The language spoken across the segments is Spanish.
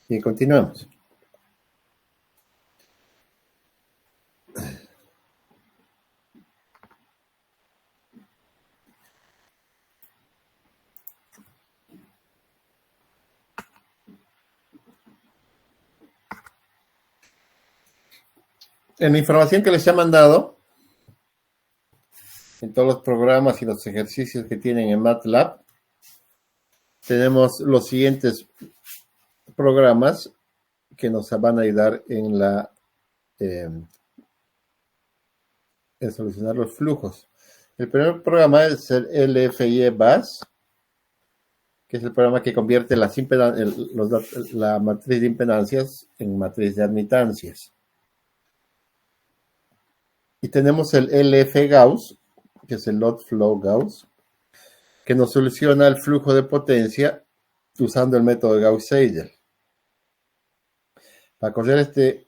Y continuamos. En la información que les he mandado, en todos los programas y los ejercicios que tienen en MATLAB, tenemos los siguientes programas que nos van a ayudar en solucionar los flujos. El primer programa es el LFI-BAS, que es el programa que convierte la matriz de impedancias en matriz de admitancias. Y tenemos el LF-Gauss, que es el Load Flow Gauss, que nos soluciona el flujo de potencia usando el método de Gauss-Seidel. Para correr este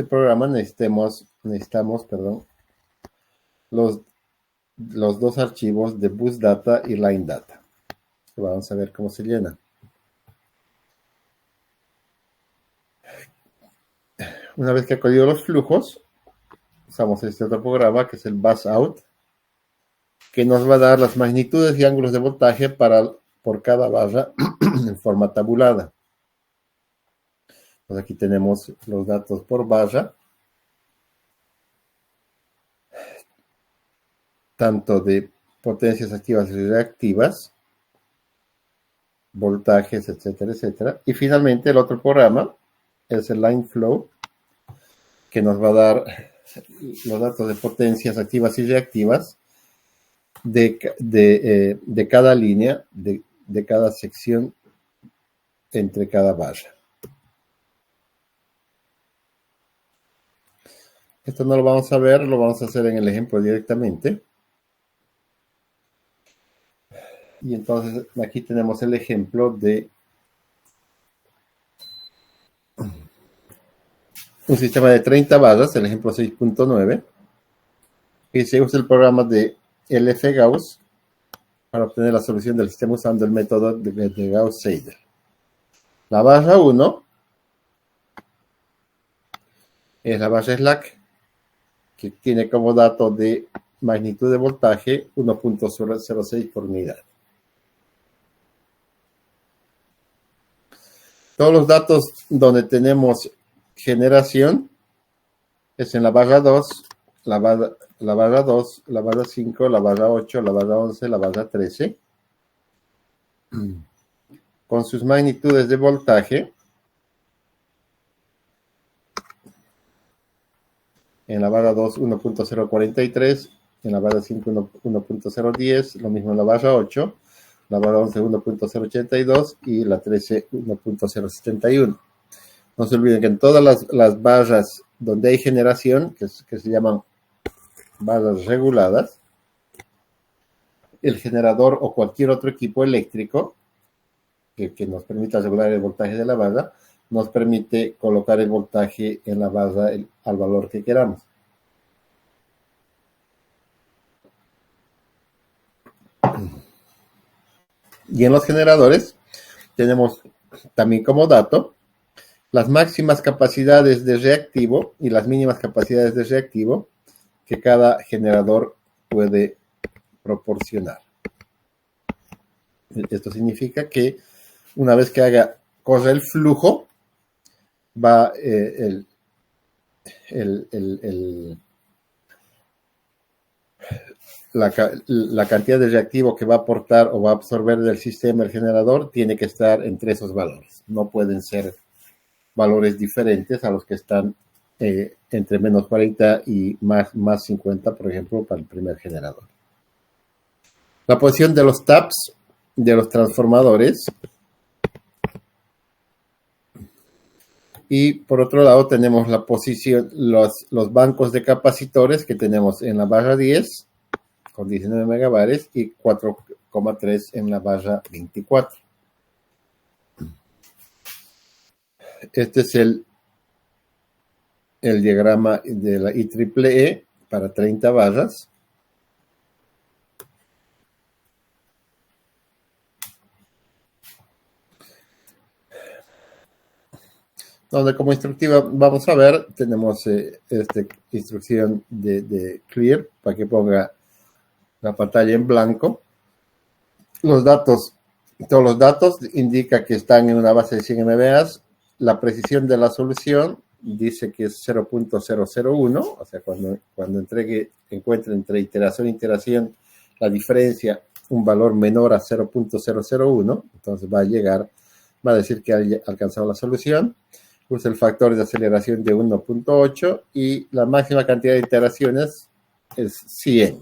programa necesitamos los dos archivos de bus data y line data. Vamos a ver cómo se llena. Una vez que ha cogido los flujos, usamos este otro programa que es el bus out, que nos va a dar las magnitudes y ángulos de voltaje por cada barra en forma tabulada. Pues aquí tenemos los datos por barra, tanto de potencias activas y reactivas, voltajes, etcétera, etcétera. Y finalmente el otro programa es el line flow, que nos va a dar los datos de potencias activas y reactivas de cada línea, de cada sección entre cada barra. Esto no lo vamos a ver, lo vamos a hacer en el ejemplo directamente. Y entonces aquí tenemos el ejemplo de un sistema de 30 barras, el ejemplo 6.9, y se usa el programa de LF-Gauss para obtener la solución del sistema usando el método de Gauss-Seidel. La barra 1 es la barra slack, que tiene como dato de magnitud de voltaje 1.06 por unidad. Todos los datos donde tenemos generación es en la barra 2, la barra 2, la barra 5, la barra 8, la barra 11, la barra 13, con sus magnitudes de voltaje. En la barra 2, 1.043, en la barra 5, 1.010, lo mismo en la barra 8, la barra 11, 1.082 y la 13, 1.071. No se olviden que en todas las barras donde hay generación, que se llaman barras reguladas, el generador o cualquier otro equipo eléctrico que nos permita regular el voltaje de la barra, nos permite colocar el voltaje en la barra al valor que queramos. Y en los generadores tenemos también como dato las máximas capacidades de reactivo y las mínimas capacidades de reactivo que cada generador puede proporcionar. Esto significa que una vez que corre el flujo, va la cantidad de reactivo que va a aportar o va a absorber del sistema el generador tiene que estar entre esos valores. No pueden ser valores diferentes a los que están entre menos 40 y más 50, por ejemplo, para el primer generador. La posición de los taps de los transformadores. Y por otro lado tenemos la posición, los bancos de capacitores que tenemos en la barra 10 con 19 megabares y 4,3 en la barra 24. Este es el diagrama de la IEEE para 30 barras. donde como instructiva vamos a ver, tenemos esta instrucción de clear para que ponga la pantalla en blanco. Los datos, todos los datos indica que están en una base de 100 MBAs. La precisión de la solución dice que es 0.001, o sea, cuando encuentre entre iteración e iteración la diferencia, un valor menor a 0.001, entonces va a decir que ha alcanzado la solución. Usa el factor de aceleración de 1.8 y la máxima cantidad de iteraciones es 100.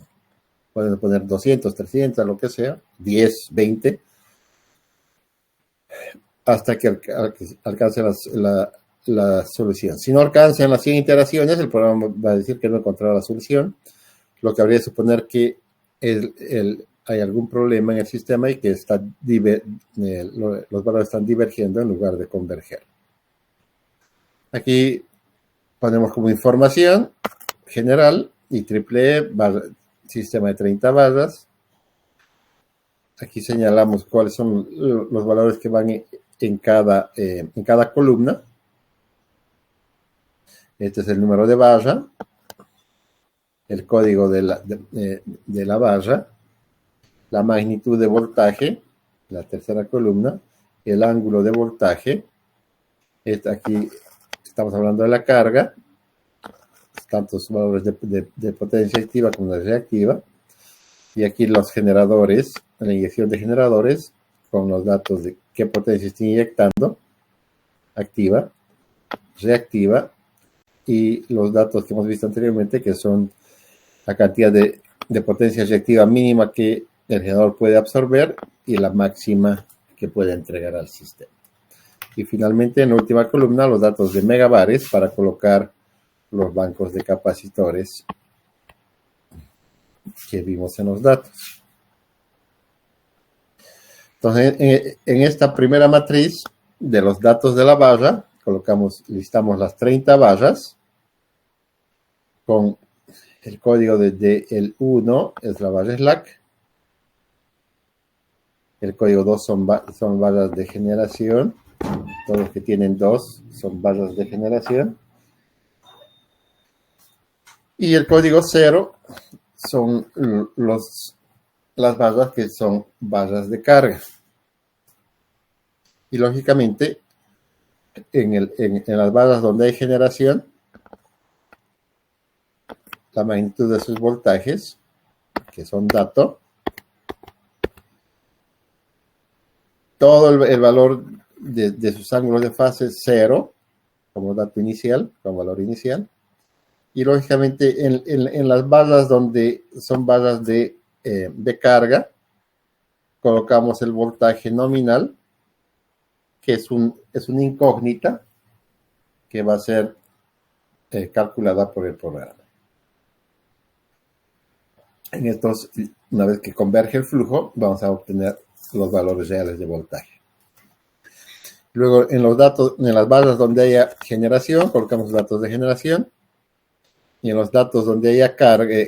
Pueden poner 200, 300, lo que sea, 10, 20, hasta que alcance la solución. Si no alcanzan las 100 iteraciones, el programa va a decir que no ha encontrado la solución, lo que habría de suponer que hay algún problema en el sistema y que los valores están divergiendo en lugar de converger. Aquí ponemos como información general y triple sistema de 30 barras. Aquí señalamos cuáles son los valores que van en cada columna. Este es el número de barra, el código de la barra, la magnitud de voltaje, la tercera columna, el ángulo de voltaje. Aquí estamos hablando de la carga, tantos valores de potencia activa como de reactiva. Y aquí los generadores, la inyección de generadores, con los datos de qué potencia está inyectando, activa, reactiva, y los datos que hemos visto anteriormente, que son la cantidad de potencia reactiva mínima que el generador puede absorber y la máxima que puede entregar al sistema. Y finalmente, en la última columna, los datos de megabares para colocar los bancos de capacitores que vimos en los datos. Entonces, en esta primera matriz de los datos de la barra, listamos las 30 barras con el código el 1 es la barra slack, el código 2 son barras de generación, todos los que tienen 2 son barras de generación, y el código 0 son las barras que son barras de carga. Y lógicamente, en las barras donde hay generación, la magnitud de sus voltajes, que son dato, todo el valor de sus ángulos de fase 0, como dato inicial, como valor inicial. Y lógicamente en las barras donde son barras de carga, colocamos el voltaje nominal, que es una incógnita que va a ser calculada por el programa. Una vez que converge el flujo, vamos a obtener los valores reales de voltaje. Luego, en las barras donde haya generación, colocamos datos de generación. Y en los datos donde haya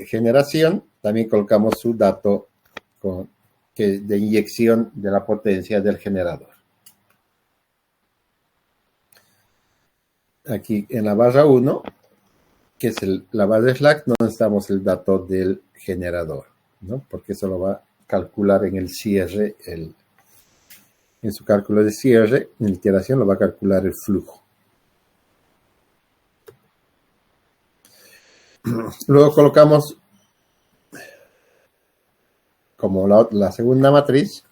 generación, también colocamos su dato de inyección de la potencia del generador. Aquí en la barra 1, que es la barra slack, no necesitamos el dato del generador, ¿no? Porque eso lo va a calcular en el cierre, en su cálculo de cierre, en la iteración lo va a calcular el flujo. Luego colocamos como la segunda matriz,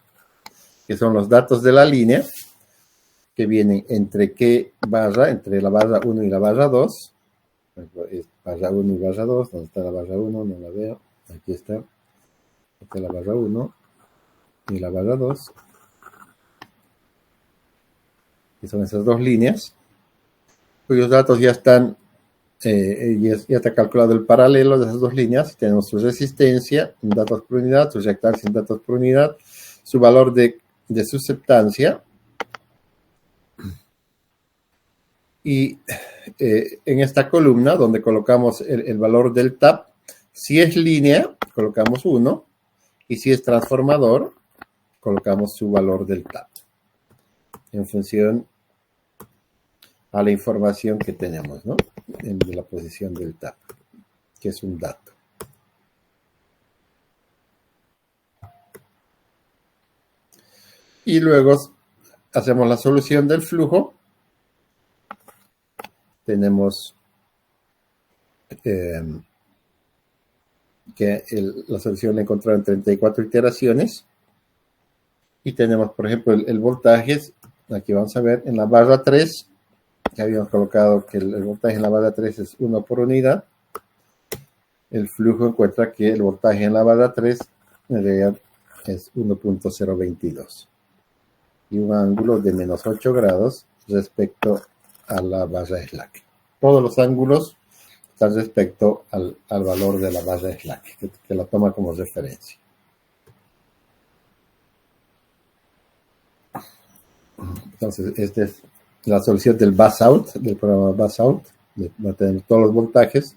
que son los datos de la línea, que vienen entre la barra 1 y la barra 2. Barra 1 y barra 2, ¿dónde está la barra 1? No la veo. Aquí está. Esta es la barra 1 y la barra 2. Y son esas dos líneas, cuyos datos ya están, ya está calculado el paralelo de esas dos líneas. Tenemos su resistencia en datos por unidad, su reactancia en datos por unidad, su valor de susceptancia. Y en esta columna, donde colocamos el valor del TAP, si es línea, colocamos 1, y si es transformador, colocamos su valor del TAP, en función a la información que tenemos, ¿no? En la posición del tap, que es un dato. Y luego hacemos la solución del flujo. Tenemos que la solución la encontraron en 34 iteraciones. Y tenemos, por ejemplo, el voltaje. Aquí vamos a ver en la barra 3, que habíamos colocado que el voltaje en la barra 3 es 1 por unidad. El flujo encuentra que el voltaje en la barra 3 en realidad es 1.022 y un ángulo de menos 8 grados respecto a la barra slack. Todos los ángulos están respecto al valor de la barra slack, que la toma como referencia. Entonces, esta es la solución del bus out, del programa bus out. Va a tener todos los voltajes,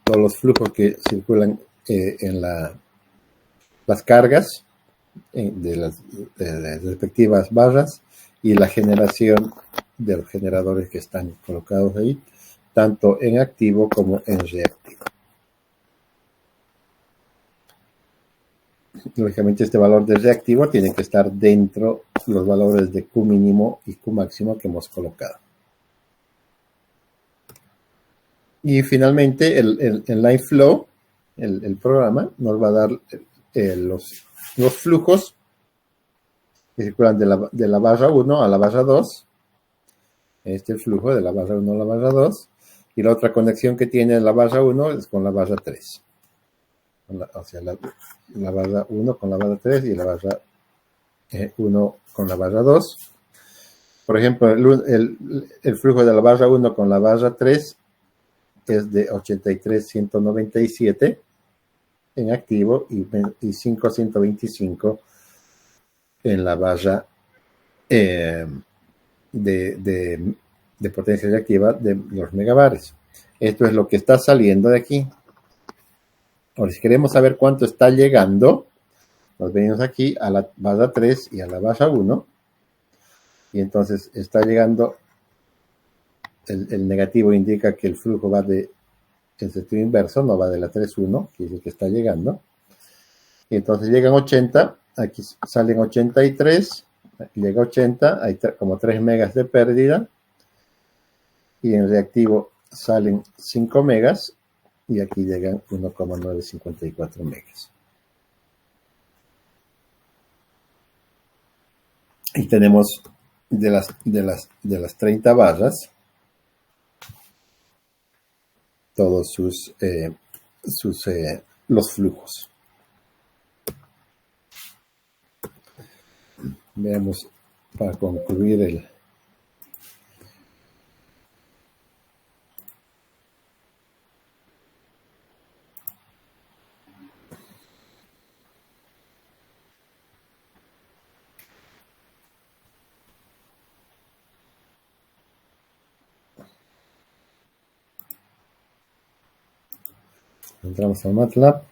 todos los flujos que circulan en las cargas de las respectivas barras y la generación de los generadores que están colocados ahí, tanto en activo como en reactivo. Lógicamente este valor de reactivo tiene que estar dentro de los valores de Q mínimo y Q máximo que hemos colocado. Y finalmente el line flow, el programa, nos va a dar los flujos que circulan de la barra 1 a la barra 2. Este es el flujo de la barra 1 a la barra 2. Y la otra conexión que tiene la barra 1 es con la barra 3. O sea, la barra 1 con la barra 3 y la barra 1 con la barra 2. Por ejemplo, el flujo de la barra 1 con la barra 3 es de 83.197 en activo y 5.125 en la barra de potencia reactiva de los megabares. Esto es lo que está saliendo de aquí. Ahora, si queremos saber cuánto está llegando, nos venimos aquí a la barra 3 y a la barra 1. Y entonces está llegando, el negativo indica que el flujo va en sentido inverso, no va de la 3.1, que dice que está llegando. Y entonces llegan 80, aquí salen 83, aquí llega 80, hay como 3 megas de pérdida. Y en reactivo salen 5 megas y aquí llegan 1,954 megas. Y tenemos de las 30 barras todos los flujos. Veamos para concluir el entramos al MATLAB.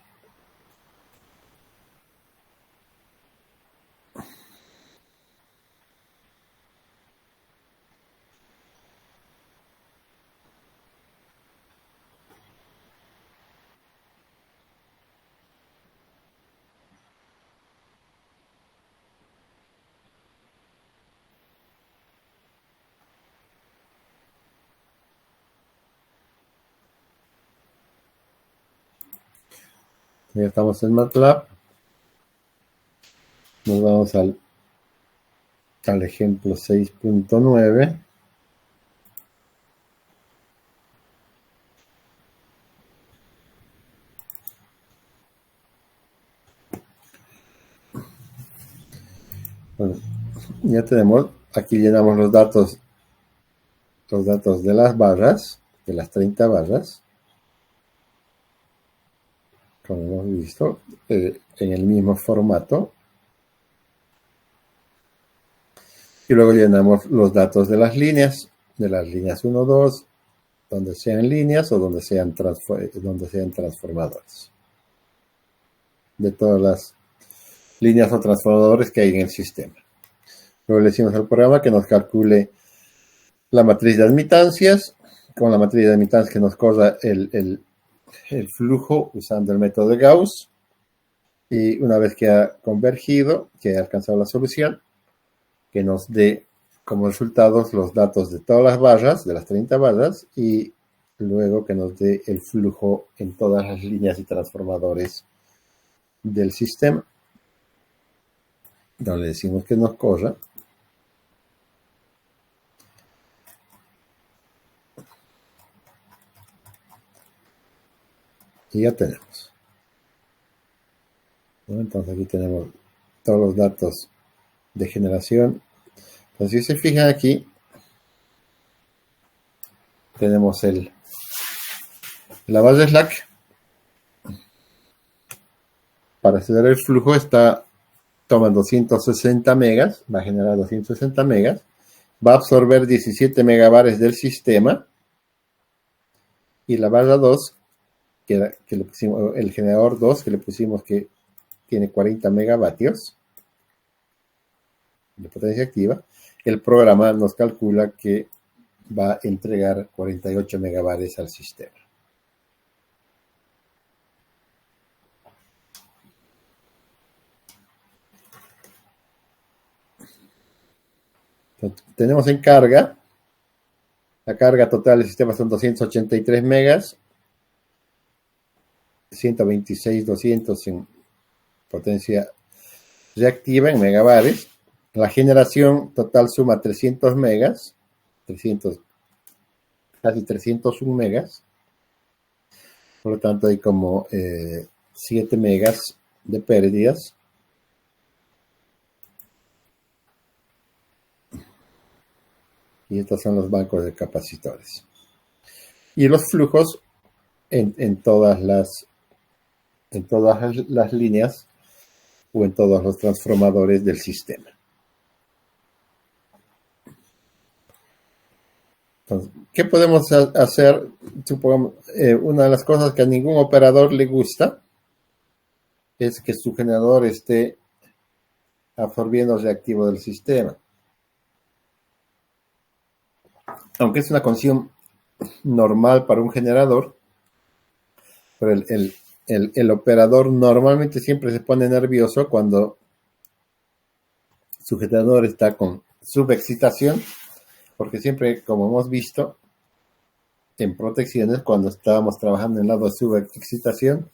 Ya estamos en MATLAB. Nos vamos al ejemplo 6.9. Bueno, ya tenemos, aquí llenamos los datos de las barras, de las 30 barras, como hemos visto, en el mismo formato. Y luego llenamos los datos de las líneas 1, 2, donde sean líneas o donde sean transformadores. De todas las líneas o transformadores que hay en el sistema. Luego le decimos al programa que nos calcule la matriz de admitancias, con la matriz de admitancias que nos corra el flujo usando el método de Gauss. Y una vez que ha convergido, que ha alcanzado la solución, que nos dé como resultados los datos de todas las barras, de las 30 barras, y luego que nos dé el flujo en todas las líneas y transformadores del sistema. Entonces le decimos que nos corra. Y ya tenemos. ¿No? Entonces aquí tenemos todos los datos de generación. Entonces si se fijan aquí, tenemos la base Slack. Para acceder al flujo toma 260 megas, va a generar 260 megas, va a absorber 17 megabares del sistema, y la barra 2, que le pusimos, el generador 2, que le pusimos que tiene 40 megavatios de potencia activa, el programa nos calcula que va a entregar 48 megabares al sistema. Entonces, tenemos en carga, la carga total del sistema son 283 megas, 126, 200 en potencia reactiva en megabares. La generación total suma 300 megas, 300, casi 301 megas. Por lo tanto, hay como 7 megas de pérdidas. Y estos son los bancos de capacitores. Y los flujos en todas las líneas o en todos los transformadores del sistema. Entonces, ¿qué podemos hacer? Supongamos, una de las cosas que a ningún operador le gusta es que su generador esté absorbiendo el reactivo del sistema. Aunque es una condición normal para un generador, pero el operador normalmente siempre se pone nervioso cuando su generador está con subexcitación, porque siempre, como hemos visto en protecciones, cuando estábamos trabajando en el lado de subexcitación,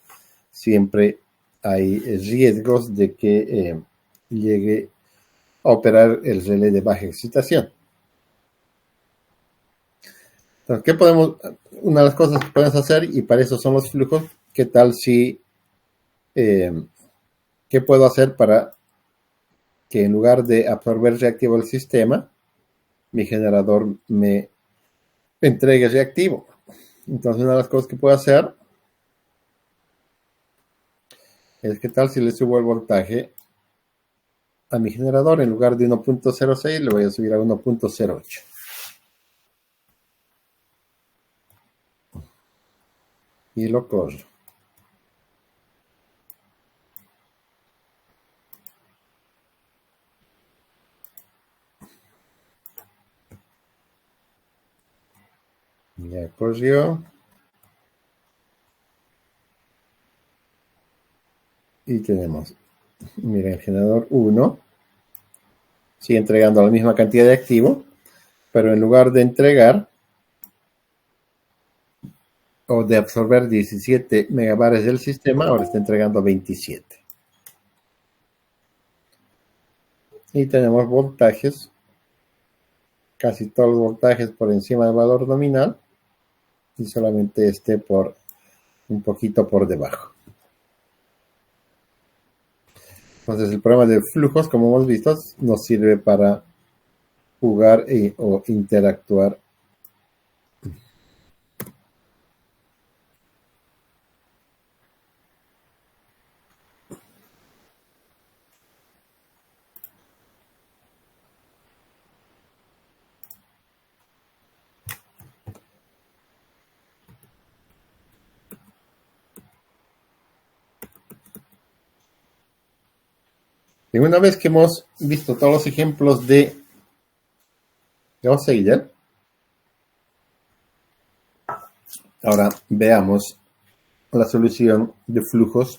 siempre hay riesgos de que llegue a operar el relé de baja excitación. Entonces, una de las cosas que podemos hacer, y para eso son los flujos, ¿qué tal si, qué puedo hacer para que en lugar de absorber reactivo del sistema, mi generador me entregue reactivo? Entonces, una de las cosas que puedo hacer es qué tal si le subo el voltaje a mi generador, en lugar de 1.06 le voy a subir a 1.08. Y lo corro. Ya corrió. Y tenemos, miren, el generador 1 sigue entregando la misma cantidad de activo, pero en lugar de entregar o de absorber 17 megabares del sistema, ahora está entregando 27. Y tenemos voltajes, casi todos los voltajes por encima del valor nominal, y solamente este un poquito por debajo. Entonces el programa de flujos, como hemos visto, nos sirve para jugar o interactuar. Y una vez que hemos visto todos los ejemplos de Gauss-Seidel, Ahora veamos la solución de flujos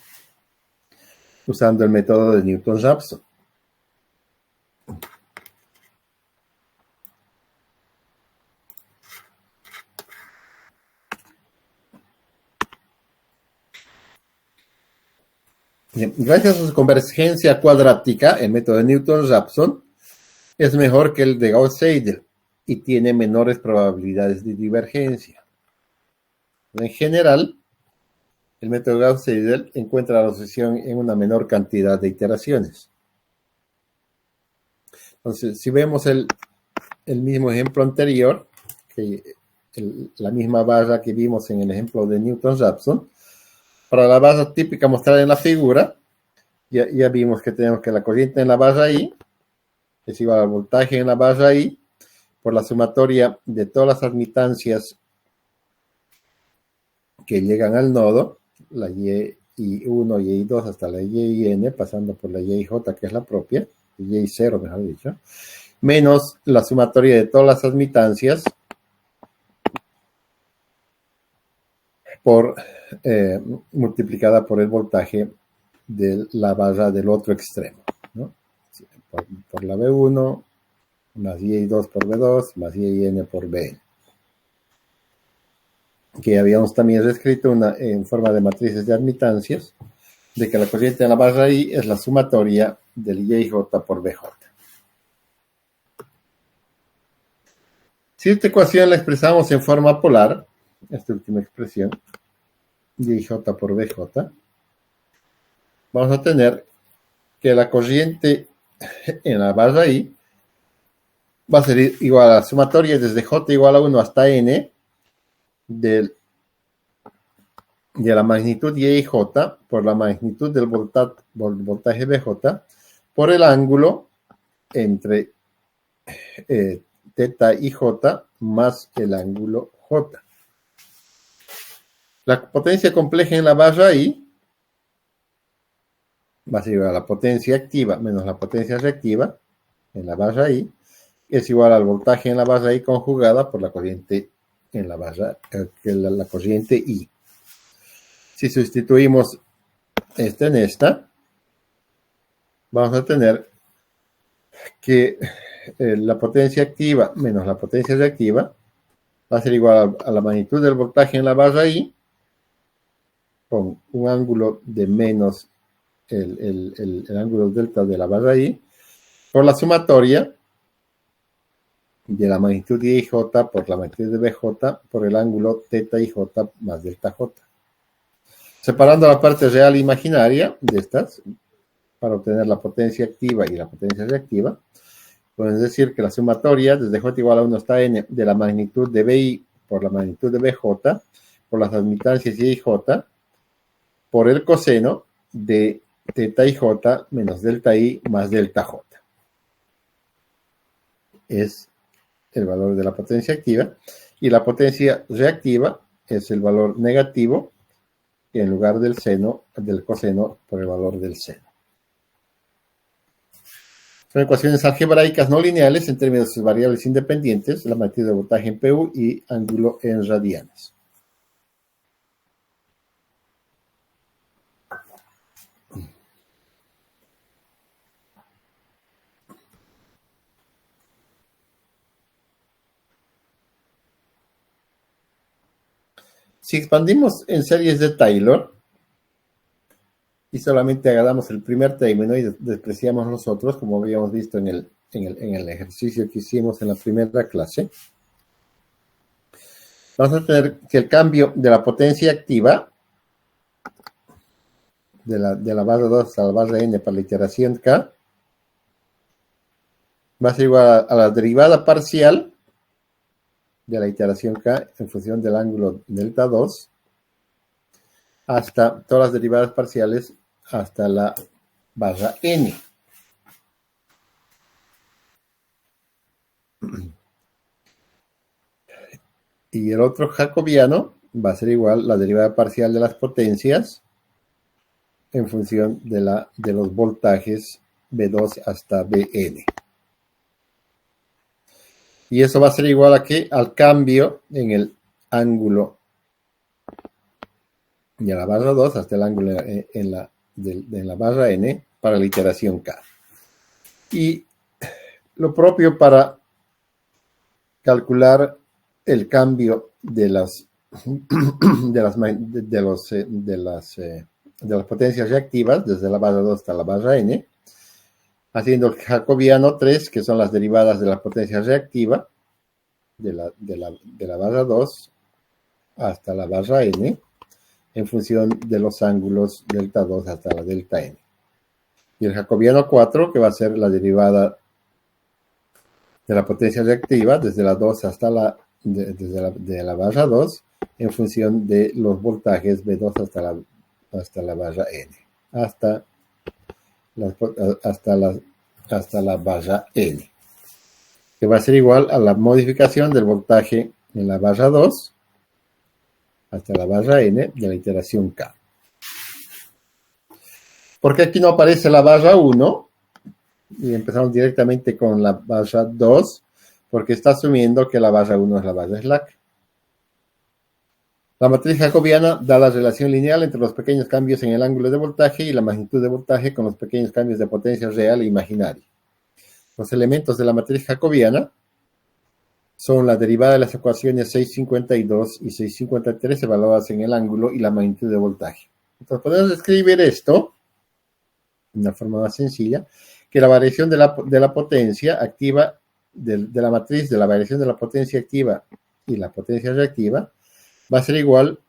usando el método de Newton-Raphson. Gracias a su convergencia cuadrática, el método de Newton-Raphson es mejor que el de Gauss-Seidel y tiene menores probabilidades de divergencia. En general, el método Gauss-Seidel encuentra la solución en una menor cantidad de iteraciones. Entonces, si vemos el mismo ejemplo anterior, la misma barra que vimos en el ejemplo de Newton-Raphson, para la barra típica mostrada en la figura, ya vimos que tenemos que la corriente en la barra I es igual al voltaje en la barra I por la sumatoria de todas las admitancias que llegan al nodo, la Y1, Y2 hasta la YN, pasando por la YJ, que es la propia, Y0 mejor dicho, menos la sumatoria de todas las admitancias multiplicada por el voltaje de la barra del otro extremo, ¿no? Por la B1, más Y2 por B2, más YN por Bn. Que habíamos también reescrito en forma de matrices de admitancias, de que la corriente en la barra I es la sumatoria del YJ por BJ. Si esta ecuación la expresamos en forma polar, esta última expresión, YJ por BJ, vamos a tener que la corriente en la barra I va a ser igual a la sumatoria desde J igual a 1 hasta N de la magnitud YJ por la magnitud del voltaje BJ por el ángulo entre teta y J más el ángulo J. La potencia compleja en la barra I va a ser igual a la potencia activa menos la potencia reactiva en la barra I, es igual al voltaje en la barra I conjugada por la corriente en la barra, la corriente I. Si sustituimos esta en esta, vamos a tener que la potencia activa menos la potencia reactiva va a ser igual a la magnitud del voltaje en la barra I con un ángulo de menos el ángulo delta de la barra I por la sumatoria de la magnitud de IJ por la magnitud de BJ por el ángulo teta IJ más delta J. Separando la parte real e imaginaria de estas, para obtener la potencia activa y la potencia reactiva, podemos decir que la sumatoria desde J igual a 1 hasta N de la magnitud de BI por la magnitud de BJ por las admitancias Y y J por el coseno de teta IJ menos delta I más delta J. Es el valor de la potencia activa y la potencia reactiva es el valor negativo en lugar del coseno por el valor del seno. Son ecuaciones algebraicas no lineales en términos de variables independientes, la magnitud de voltaje en PU y ángulo en radianes. Si expandimos en series de Taylor y solamente agarramos el primer término y despreciamos los otros, como habíamos visto en el ejercicio que hicimos en la primera clase, vamos a tener que el cambio de la potencia activa de la barra 2 a la barra n para la iteración k va a ser igual a la derivada parcial de la iteración k en función del ángulo delta 2 hasta todas las derivadas parciales hasta la barra n. Y el otro jacobiano va a ser igual a la derivada parcial de las potencias en función de los voltajes B2 hasta Bn. Y eso va a ser igual a ¿qué? Al cambio en el ángulo y a la barra 2 hasta el ángulo de la barra n para la iteración k. Y lo propio para calcular el cambio de las potencias reactivas desde la barra 2 hasta la barra n, haciendo el jacobiano 3, que son las derivadas de la potencia reactiva de la barra 2 hasta la barra n, en función de los ángulos delta 2 hasta la delta n. Y el jacobiano 4, que va a ser la derivada de la potencia reactiva desde la 2 hasta de la barra 2, en función de los voltajes B2 hasta la barra n, hasta la barra n, que va a ser igual a la modificación del voltaje en la barra 2 hasta la barra n de la iteración k. Porque aquí no aparece la barra 1, y empezamos directamente con la barra 2, porque está asumiendo que la barra 1 es la barra slack. La matriz jacobiana da la relación lineal entre los pequeños cambios en el ángulo de voltaje y la magnitud de voltaje con los pequeños cambios de potencia real e imaginaria. Los elementos de la matriz jacobiana son la derivada de las ecuaciones 652 y 653 evaluadas en el ángulo y la magnitud de voltaje. Entonces podemos escribir esto de una forma más sencilla, que la variación de la potencia activa de la matriz de la variación de la potencia activa y la potencia reactiva va a ser igual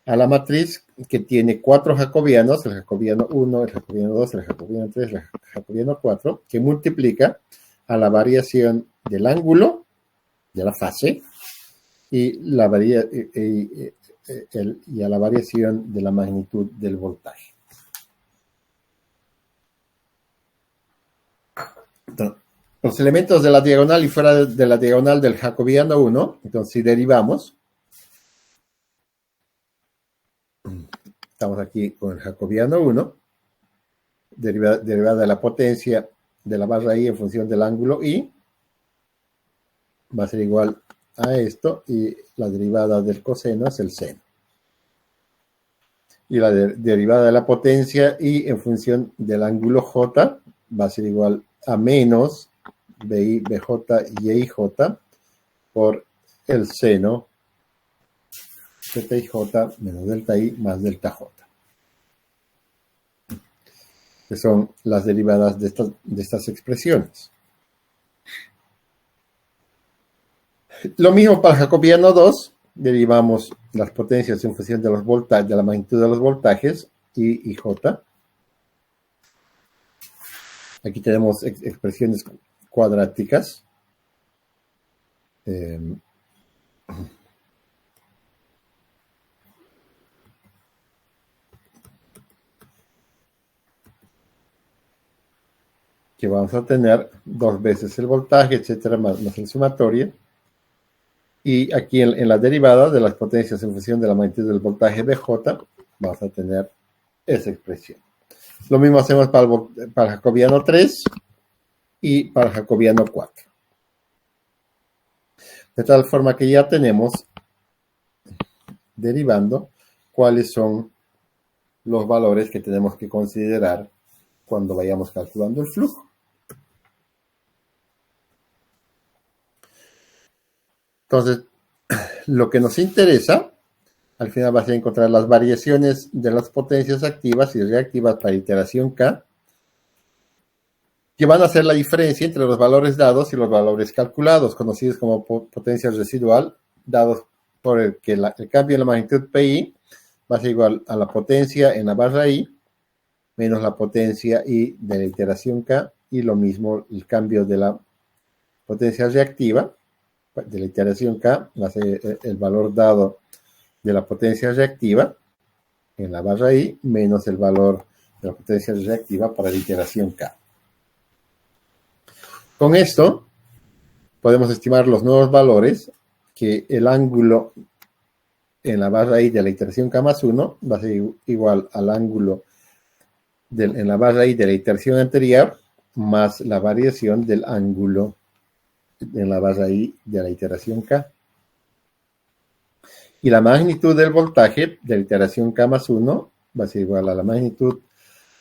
a la matriz que tiene 4 jacobianos, el jacobiano 1, el jacobiano 2, el jacobiano 3, el jacobiano 4, que multiplica a la variación del ángulo, de la fase, y a la variación de la magnitud del voltaje. Entonces, los elementos de la diagonal y fuera de la diagonal del jacobiano 1, entonces si derivamos, estamos aquí con el jacobiano 1, derivada de la potencia de la barra i en función del ángulo i, va a ser igual a esto, y la derivada del coseno es el seno. Y la derivada de la potencia i en función del ángulo j va a ser igual a menos bi, bj y eij por el seno zij menos delta i más delta j, que son las derivadas de estas expresiones. Lo mismo para el jacobiano 2, derivamos las potencias en función de de la magnitud de los voltajes, I y J. Aquí tenemos expresiones cuadráticas. Que vamos a tener 2 veces el voltaje, etcétera, más el sumatorio. Y aquí en la derivada de las potencias en función de la magnitud del voltaje de J, vamos a tener esa expresión. Lo mismo hacemos para el jacobiano 3 y para el jacobiano 4. De tal forma que ya tenemos, derivando, cuáles son los valores que tenemos que considerar cuando vayamos calculando el flujo. Entonces, lo que nos interesa, al final va a ser encontrar las variaciones de las potencias activas y reactivas para iteración K, que van a hacer la diferencia entre los valores dados y los valores calculados, conocidos como potencia residual, dados por el que el cambio en la magnitud PI va a ser igual a la potencia en la barra I, menos la potencia I de la iteración K, y lo mismo el cambio de la potencia reactiva de la iteración K, va a ser el valor dado de la potencia reactiva en la barra I, menos el valor de la potencia reactiva para la iteración K. Con esto, podemos estimar los nuevos valores, que el ángulo en la barra I de la iteración K más 1 va a ser igual al ángulo en la barra I de la iteración anterior, más la variación del ángulo en la barra I de la iteración K. Y la magnitud del voltaje de la iteración K más 1 va a ser igual a la magnitud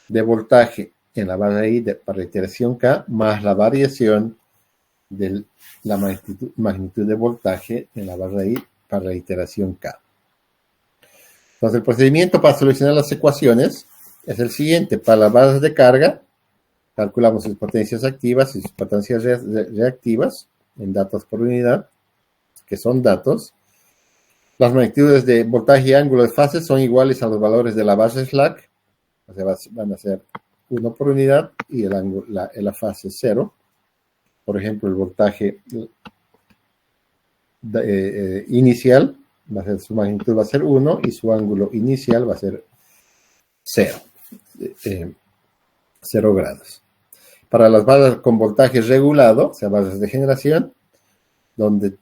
de voltaje en la barra I para la iteración K más la variación de la magnitud de voltaje en la barra I para la iteración K. Entonces, el procedimiento para solucionar las ecuaciones es el siguiente. Para las barras de carga, calculamos sus potencias activas y sus potencias reactivas en datos por unidad, que son datos. Las magnitudes de voltaje y ángulo de fase son iguales a los valores de la base slack, o sea, van a ser 1 por unidad y el ángulo, la fase 0. Por ejemplo, el voltaje inicial va a ser, su magnitud va a ser 1 y su ángulo inicial va a ser 0, 0 grados. Para las barras con voltaje regulado, o sea, barras de generación, donde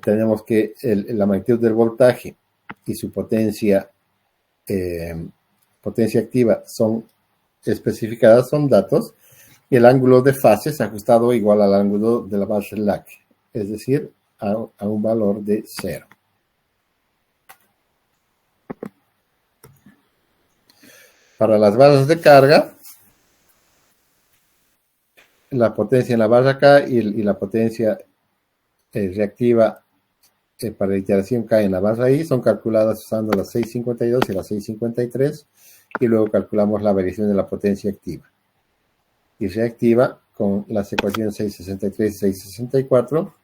tenemos que la magnitud del voltaje y su potencia activa son especificadas, son datos, y el ángulo de fase es ajustado igual al ángulo de la base LAC, es decir, a un valor de 0. Para las barras de carga, la potencia en la barra K y la potencia reactiva para la iteración K en la barra I son calculadas usando las 652 y las 653 y luego calculamos la variación de la potencia activa y reactiva con las ecuaciones 663 y 664.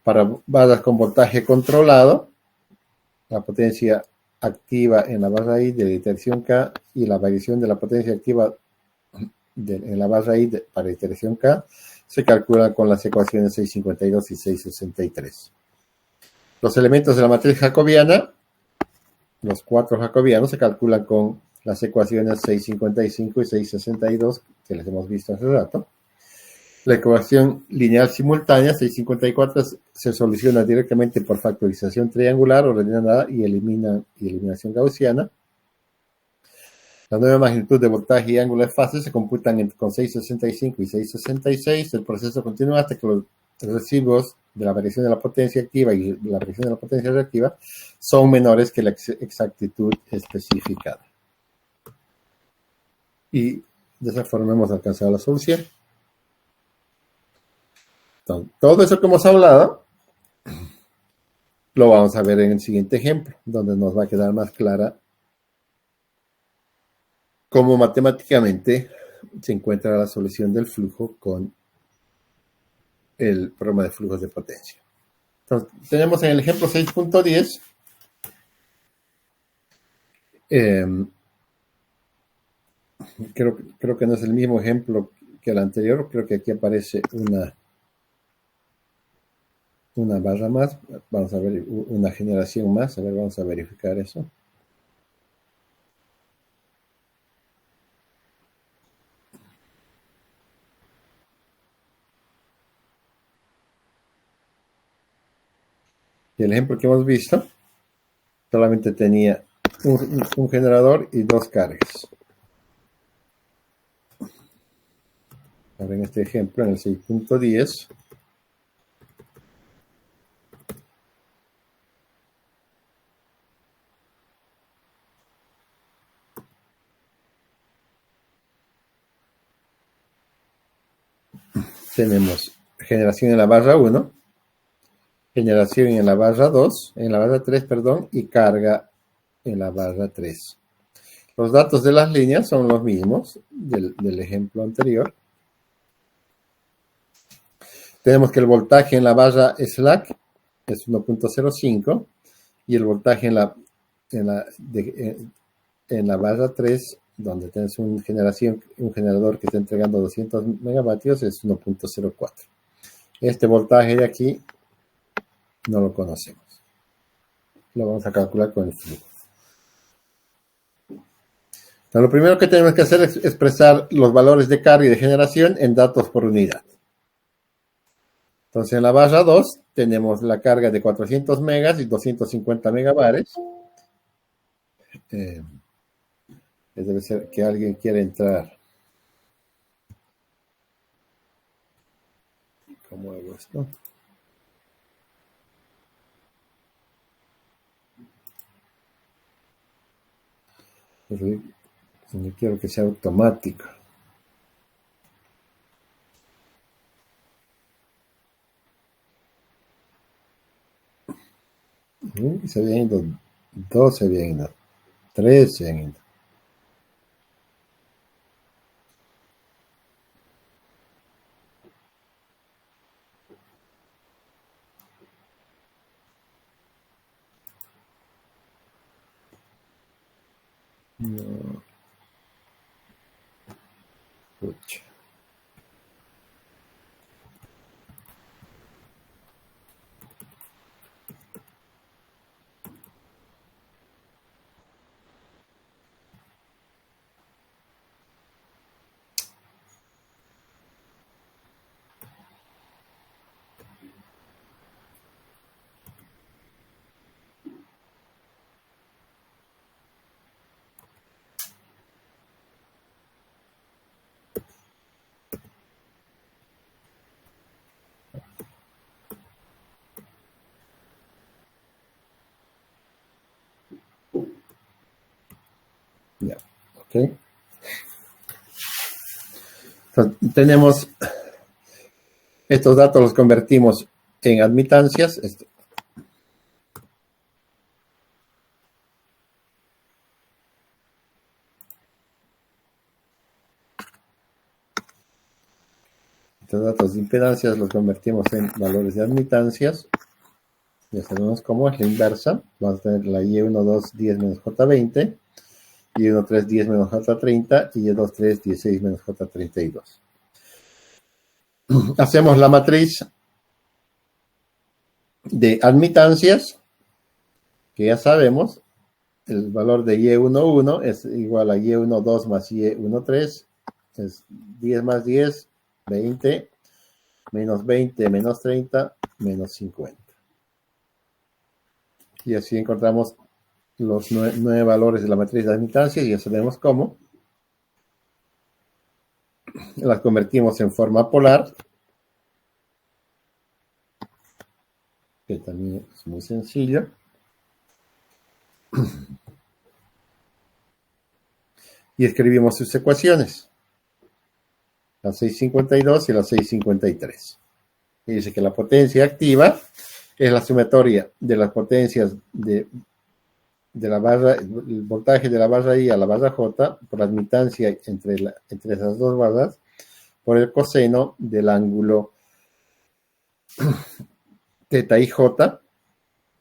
Para barras con voltaje controlado, la potencia activa en la barra I de la iteración K y la variación de la potencia activa en la barra I para la iteración K se calcula con las ecuaciones 652 y 663. Los elementos de la matriz jacobiana, los 4 jacobianos, se calculan con las ecuaciones 655 y 662 que les hemos visto hace rato. La ecuación lineal simultánea 654 se soluciona directamente por factorización triangular ordenada y eliminación gaussiana. La nueva magnitud de voltaje y ángulo de fase se computan con 665 y 666. El proceso continúa hasta que los recibos de la variación de la potencia activa y la variación de la potencia reactiva son menores que la exactitud especificada. Y de esa forma hemos alcanzado la solución. Entonces, todo eso que hemos hablado lo vamos a ver en el siguiente ejemplo, donde nos va a quedar más clara cómo matemáticamente se encuentra la solución del flujo con el problema de flujos de potencia. Entonces, tenemos en el ejemplo 6.10 creo que no es el mismo ejemplo que el anterior, creo que aquí aparece una barra más, vamos a ver una generación más, a ver, vamos a verificar eso. Y el ejemplo que hemos visto solamente tenía un generador y dos cargas. Ahora en este ejemplo, en el 6.10, tenemos generación en la barra 1, generación en la barra 2, en la barra 3, perdón, y carga en la barra 3. Los datos de las líneas son los mismos del ejemplo anterior. Tenemos que el voltaje en la barra slack es 1.05 y el voltaje en la barra 3, donde tienes un generador que está entregando 200 megavatios, es 1.04. Este voltaje de aquí no lo conocemos. Lo vamos a calcular con el flujo. Entonces, lo primero que tenemos que hacer es expresar los valores de carga y de generación en datos por unidad. Entonces, en la barra 2 tenemos la carga de 400 megas y 250 megabares. Debe ser que alguien quiere entrar. ¿Cómo hago esto? Pero yo quiero que sea automático. Se habían ido 2, se habían ido 3, se habían ido. No. Pucha. Ya, ok. Entonces, tenemos estos datos, los convertimos en admitancias. Estos datos de impedancias los convertimos en valores de admitancias. Ya sabemos cómo es la inversa. Vamos a tener la Y12 10 menos J20, Y13 10 menos J30 y Y23 16 menos J32. Hacemos la matriz de admitancias, que ya sabemos, el valor de Y11 es igual a Y12 más Y13, es 10 más 10, 20, menos 20, menos 30, menos 50. Y así encontramos los 9 valores de la matriz de admitancias y ya sabemos cómo. Las convertimos en forma polar, que también es muy sencillo. Y escribimos sus ecuaciones, la 652 y la 653. Y dice que la potencia activa es la sumatoria de las potencias de la barra, el voltaje de la barra I a la barra J por la admitancia entre esas dos barras por el coseno del ángulo teta i j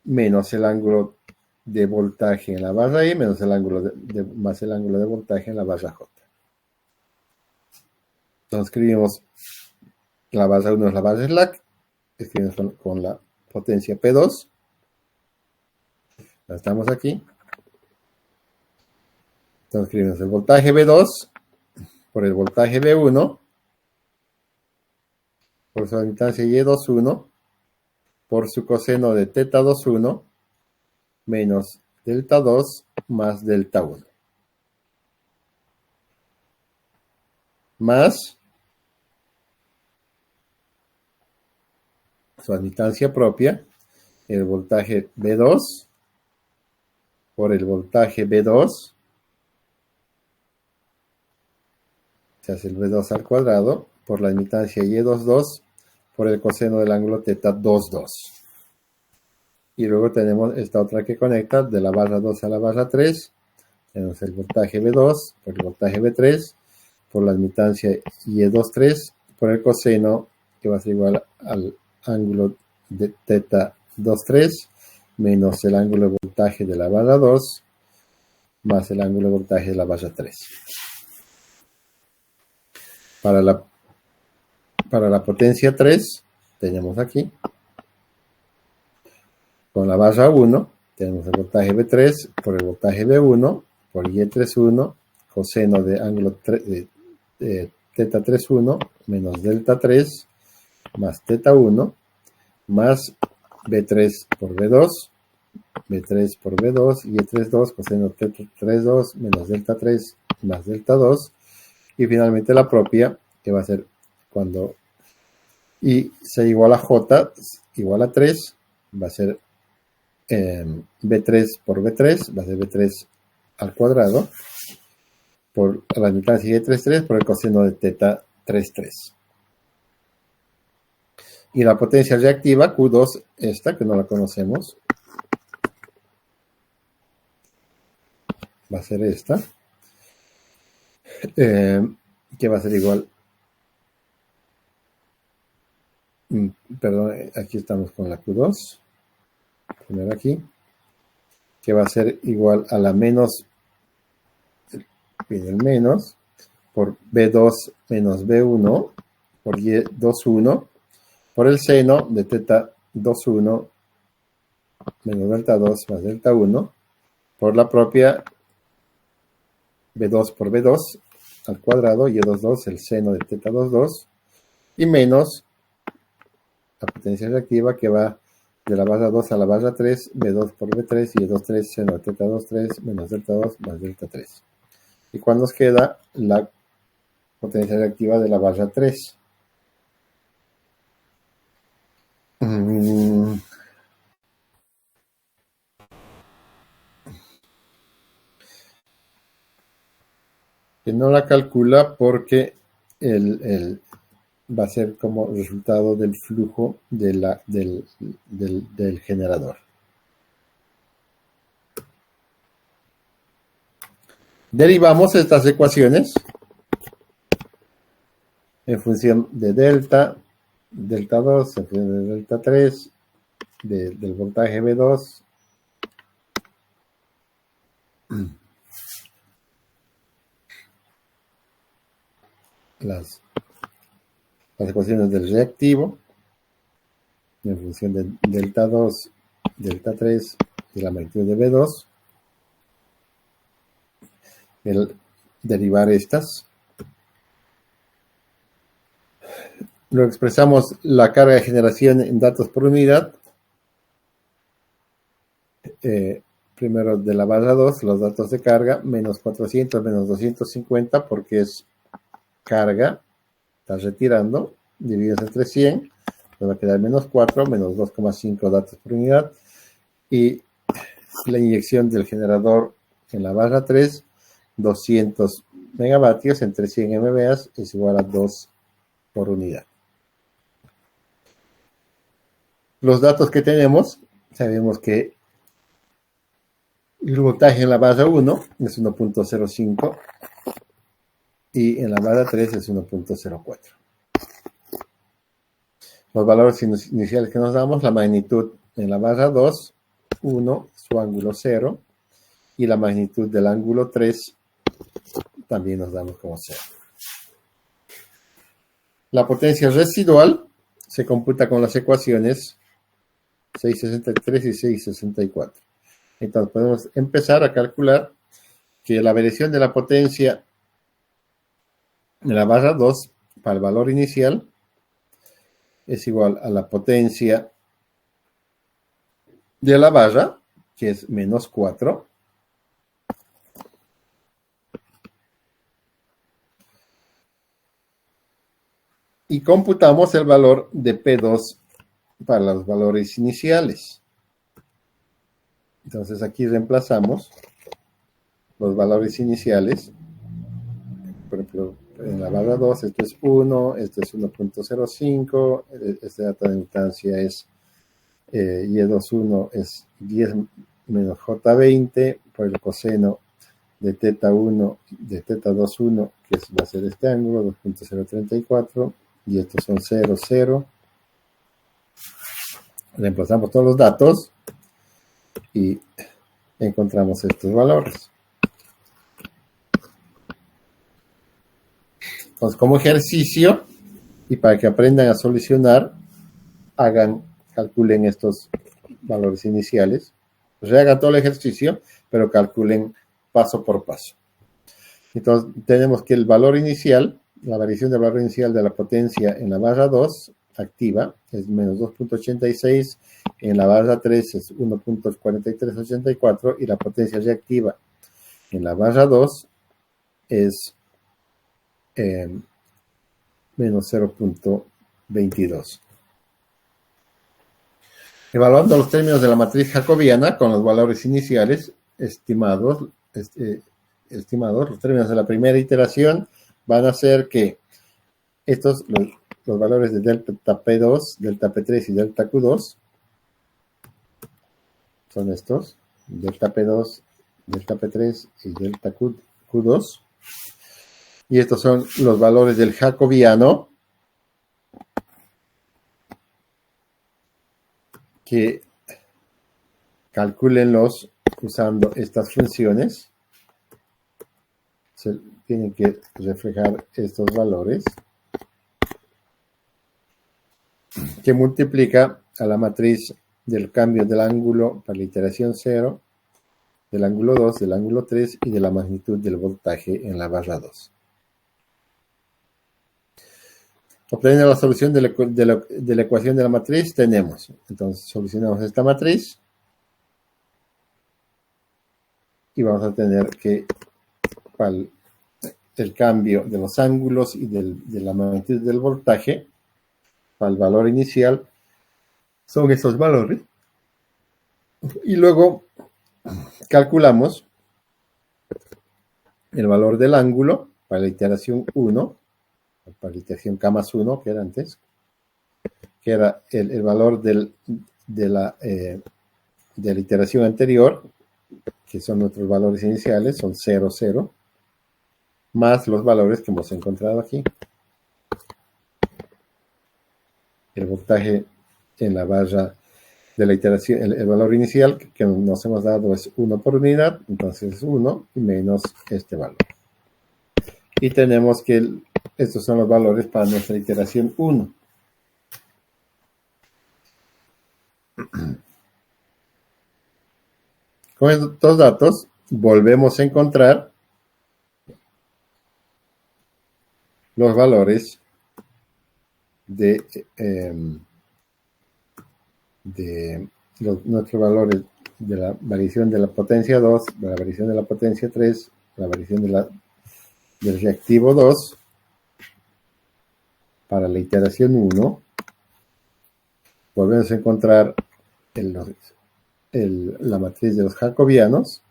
menos el ángulo de voltaje en la barra I menos el ángulo más el ángulo de voltaje en la barra J. Entonces escribimos la barra 1 es la barra slack, escribimos con la potencia P2. La estamos aquí. Entonces escribimos el voltaje V2 por el voltaje V1 por su admitancia Y21 por su coseno de teta 21 menos delta 2 más delta 1. Más su admitancia propia, el voltaje V2 por el voltaje V2, se hace el V2 al cuadrado, por la admitancia Y22 por el coseno del ángulo teta 22. Y luego tenemos esta otra que conecta de la barra 2 a la barra 3. Tenemos el voltaje V2 por el voltaje V3 por la admitancia Y23 por el coseno que va a ser igual al ángulo de teta 23 menos el ángulo de voltaje de la barra 2 más el ángulo de voltaje de la barra 3. Para la potencia 3 tenemos aquí con la barra 1 tenemos el voltaje V3 por el voltaje V1 por Y31 coseno de ángulo teta 31 menos delta 3 más teta 1 más V3 por V2, V3 por V2 y Y32 coseno teta 32 menos delta 3 más delta 2 y finalmente la propia que va a ser cuando I sea igual a J igual a 3 va a ser V3 por V3 va a ser V3 al cuadrado por la mitad sigue 3,3 por el coseno de teta 3,3. Y la potencia reactiva, Q2, esta que no la conocemos, va a ser esta, que va a ser igual, perdón, aquí estamos con la Q2, primero aquí, que va a ser igual a la menos, el menos, por B2 menos B1, por Y21, por el seno de teta 2,1 menos delta 2 más delta 1, por la propia B2 por B2 al cuadrado, Y22, el seno de teta 2,2, y menos la potencia reactiva que va de la barra 2 a la barra 3, B2 por B3, Y23, seno de teta 2,3 menos delta 2 más delta 3. ¿Y cuál nos queda? La potencia reactiva de la barra 3. Que no la calcula porque va a ser como resultado del flujo del generador. Derivamos estas ecuaciones en función de delta 2, en función de delta 3, del voltaje V2, las ecuaciones del reactivo, en función de delta 2, delta 3 y la magnitud de V2, el derivar estas. Luego expresamos la carga de generación en datos por unidad. Primero de la barra 2, los datos de carga, menos 400, menos 250, porque es carga, está retirando, divididos entre 100, nos va a quedar menos 4, menos 2,5 datos por unidad. Y la inyección del generador en la barra 3, 200 megavatios entre 100 MVA es igual a 2 por unidad. Los datos que tenemos, sabemos que el voltaje en la barra 1 es 1.05 y en la barra 3 es 1.04. Los valores iniciales que nos damos, la magnitud en la barra 2, 1, su ángulo 0, y la magnitud del ángulo 3 también nos damos como 0. La potencia residual se computa con las ecuaciones 663 y 664. Entonces podemos empezar a calcular que la variación de la potencia de la barra 2 para el valor inicial es igual a la potencia de la barra, que es menos 4, y computamos el valor de P2 para los valores iniciales. Entonces aquí reemplazamos los valores iniciales. Por ejemplo, en la barra 2 esto es 1, esto es 1.05, este dato de instancia es Y21 es 10 menos J20 por el coseno de teta 1, de teta 2,1, que va a ser este ángulo, 2.034, y estos son 0, 0. Reemplazamos todos los datos y encontramos estos valores. Entonces, como ejercicio, y para que aprendan a solucionar, calculen estos valores iniciales. Rehagan todo el ejercicio, pero calculen paso por paso. Entonces, tenemos que el valor inicial, la variación del valor inicial de la potencia en la barra 2 activa es menos 2.86, en la barra 3 es 1.4384 y la potencia reactiva en la barra 2 es menos 0.22. Evaluando los términos de la matriz jacobiana con los valores iniciales estimados, estimados, los términos de la primera iteración van a ser que estos, los valores de delta P2, delta P3 y delta Q2, son estos, delta P2, delta P3 y delta Q2. Y estos son los valores del jacobiano que calcúlenlos usando estas funciones. Se tienen que reflejar estos valores que multiplica a la matriz del cambio del ángulo para la iteración 0, del ángulo 2, del ángulo 3 y de la magnitud del voltaje en la barra 2. Obteniendo la solución de la ecuación de la matriz, tenemos, entonces solucionamos esta matriz y vamos a tener que para el cambio de los ángulos y de la magnitud del voltaje, para el valor inicial, son estos valores. Y luego calculamos el valor del ángulo para la iteración 1, para la iteración K más 1, que era antes, que era el valor de la iteración anterior, que son nuestros valores iniciales, son 0, 0, más los valores que hemos encontrado aquí. El voltaje en la barra de la iteración, el valor inicial que nos hemos dado es 1 por unidad, entonces es 1 menos este valor. Y tenemos que estos son los valores para nuestra iteración 1. Con estos datos volvemos a encontrar los valores de nuestros valores de la variación de la potencia 2, de la variación de la potencia 3, la variación del reactivo 2 para la iteración 1. Volvemos a encontrar la matriz de los jacobianos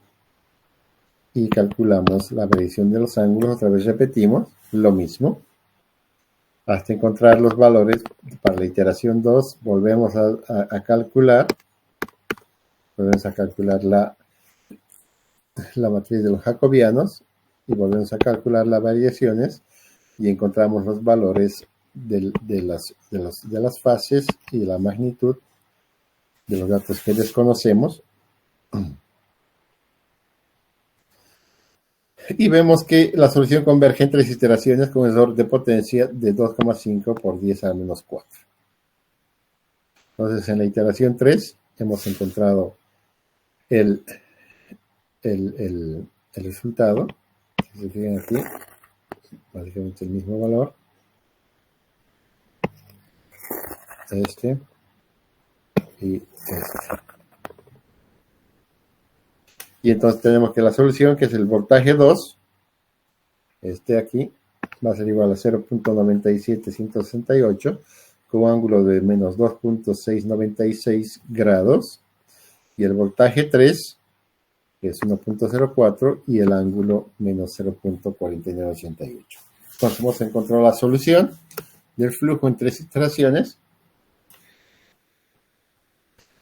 y calculamos la variación de los ángulos. Otra vez repetimos lo mismo hasta encontrar los valores para la iteración 2. Volvemos a calcular la matriz de los jacobianos y volvemos a calcular las variaciones y encontramos los valores de las fases y de la magnitud de los datos que desconocemos. Y vemos que la solución converge en 3 iteraciones con un error de potencia de 2,5 por 10 a la menos 4. Entonces, en la iteración 3 hemos encontrado el resultado. Si se fijan aquí, básicamente el mismo valor. Este y este. Y entonces tenemos que la solución, que es el voltaje 2, este aquí, va a ser igual a 0.97168, con un ángulo de menos 2.696 grados. Y el voltaje 3, que es 1.04, y el ángulo menos 0.4988. Entonces hemos encontrado la solución del flujo en 3 iteraciones.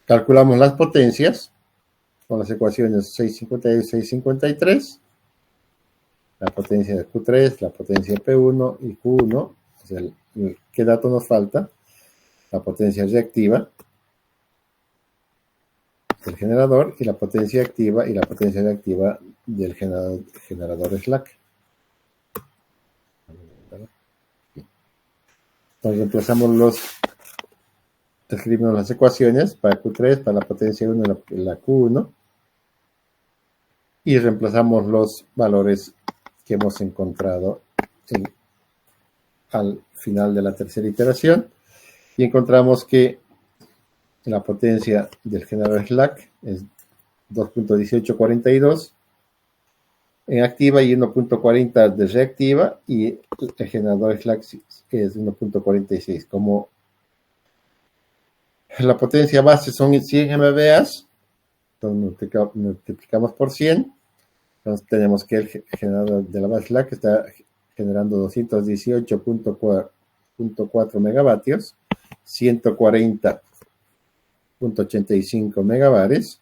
Calculamos las potencias con las ecuaciones 652 y 653. La potencia de Q3, la potencia de P1 y Q1. O sea, ¿qué dato nos falta? La potencia reactiva del generador y la potencia activa y la potencia reactiva del generador slack. Entonces escribimos las ecuaciones para Q3, para la potencia 1 y la Q1, y reemplazamos los valores que hemos encontrado al final de la tercera iteración, y encontramos que la potencia del generador slack es 2.1842 en activa y 1.40 de reactiva, y el generador slack es 1.46. Como la potencia base son 100 MVA, entonces multiplicamos por 100, Entonces tenemos que el generador de la base Slack está generando 218.4 megavatios, 140.85 megabares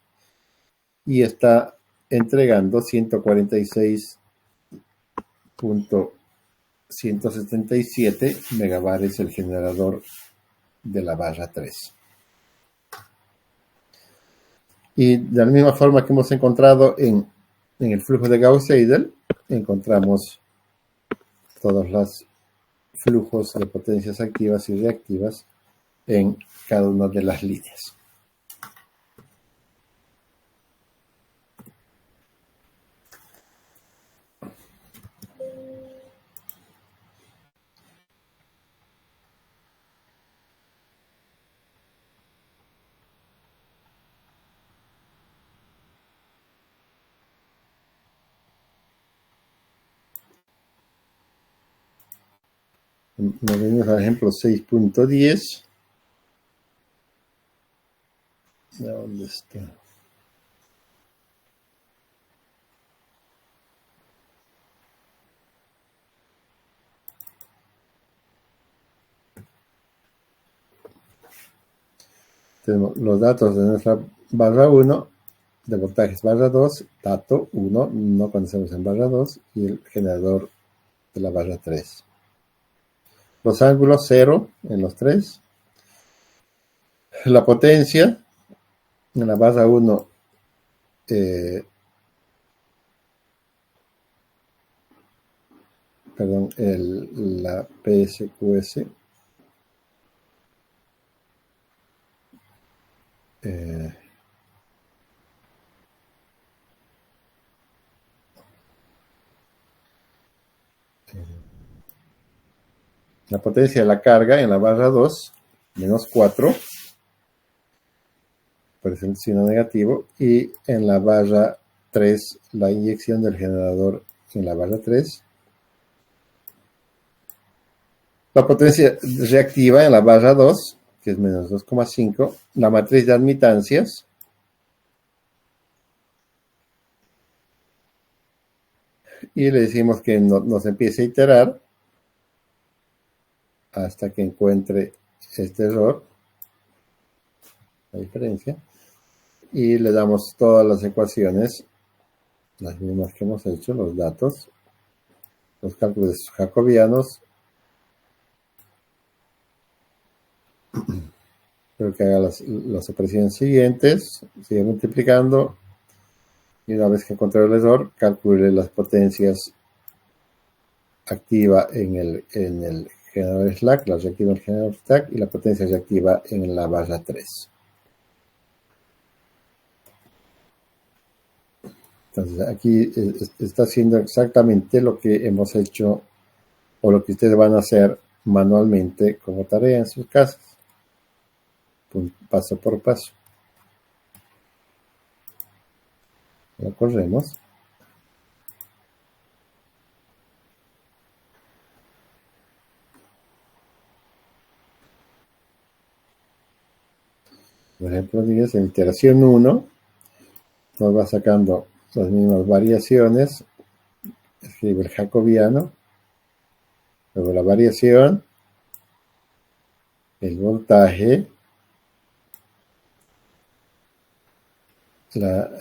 y está entregando 146.177 megabares el generador de la barra 3. Y de la misma forma que hemos encontrado en el flujo de Gauss-Seidel, encontramos todos los flujos de potencias activas y reactivas en cada una de las líneas. Nos venimos al ejemplo 6.10. ¿Dónde está? Tenemos los datos de nuestra barra 1, de voltajes barra 2, dato 1, no conocemos en barra 2, y el generador de la barra 3. Los ángulos 0 en los 3. La potencia en la barra 1 la PSQS la potencia de la carga en la barra 2, menos 4, por el signo negativo, y en la barra 3, la inyección del generador en la barra 3. La potencia reactiva en la barra 2, que es menos 2,5, la matriz de admitancias, y le decimos que nos empiece a iterar hasta que encuentre este error, la diferencia, y le damos todas las ecuaciones, las mismas que hemos hecho, los datos, los cálculos jacobianos. Espero que haga las operaciones siguientes, sigue multiplicando, y una vez que encuentre el error, calcule las potencias activa en el generador Slack, la reactiva en el generador Slack, y la potencia reactiva en la barra 3. Entonces aquí está haciendo exactamente lo que hemos hecho o lo que ustedes van a hacer manualmente como tarea en sus casas, paso por paso. Lo corremos. Por ejemplo, en iteración 1 nos va sacando las mismas variaciones. Escribe el jacobiano, luego la variación, el voltaje, la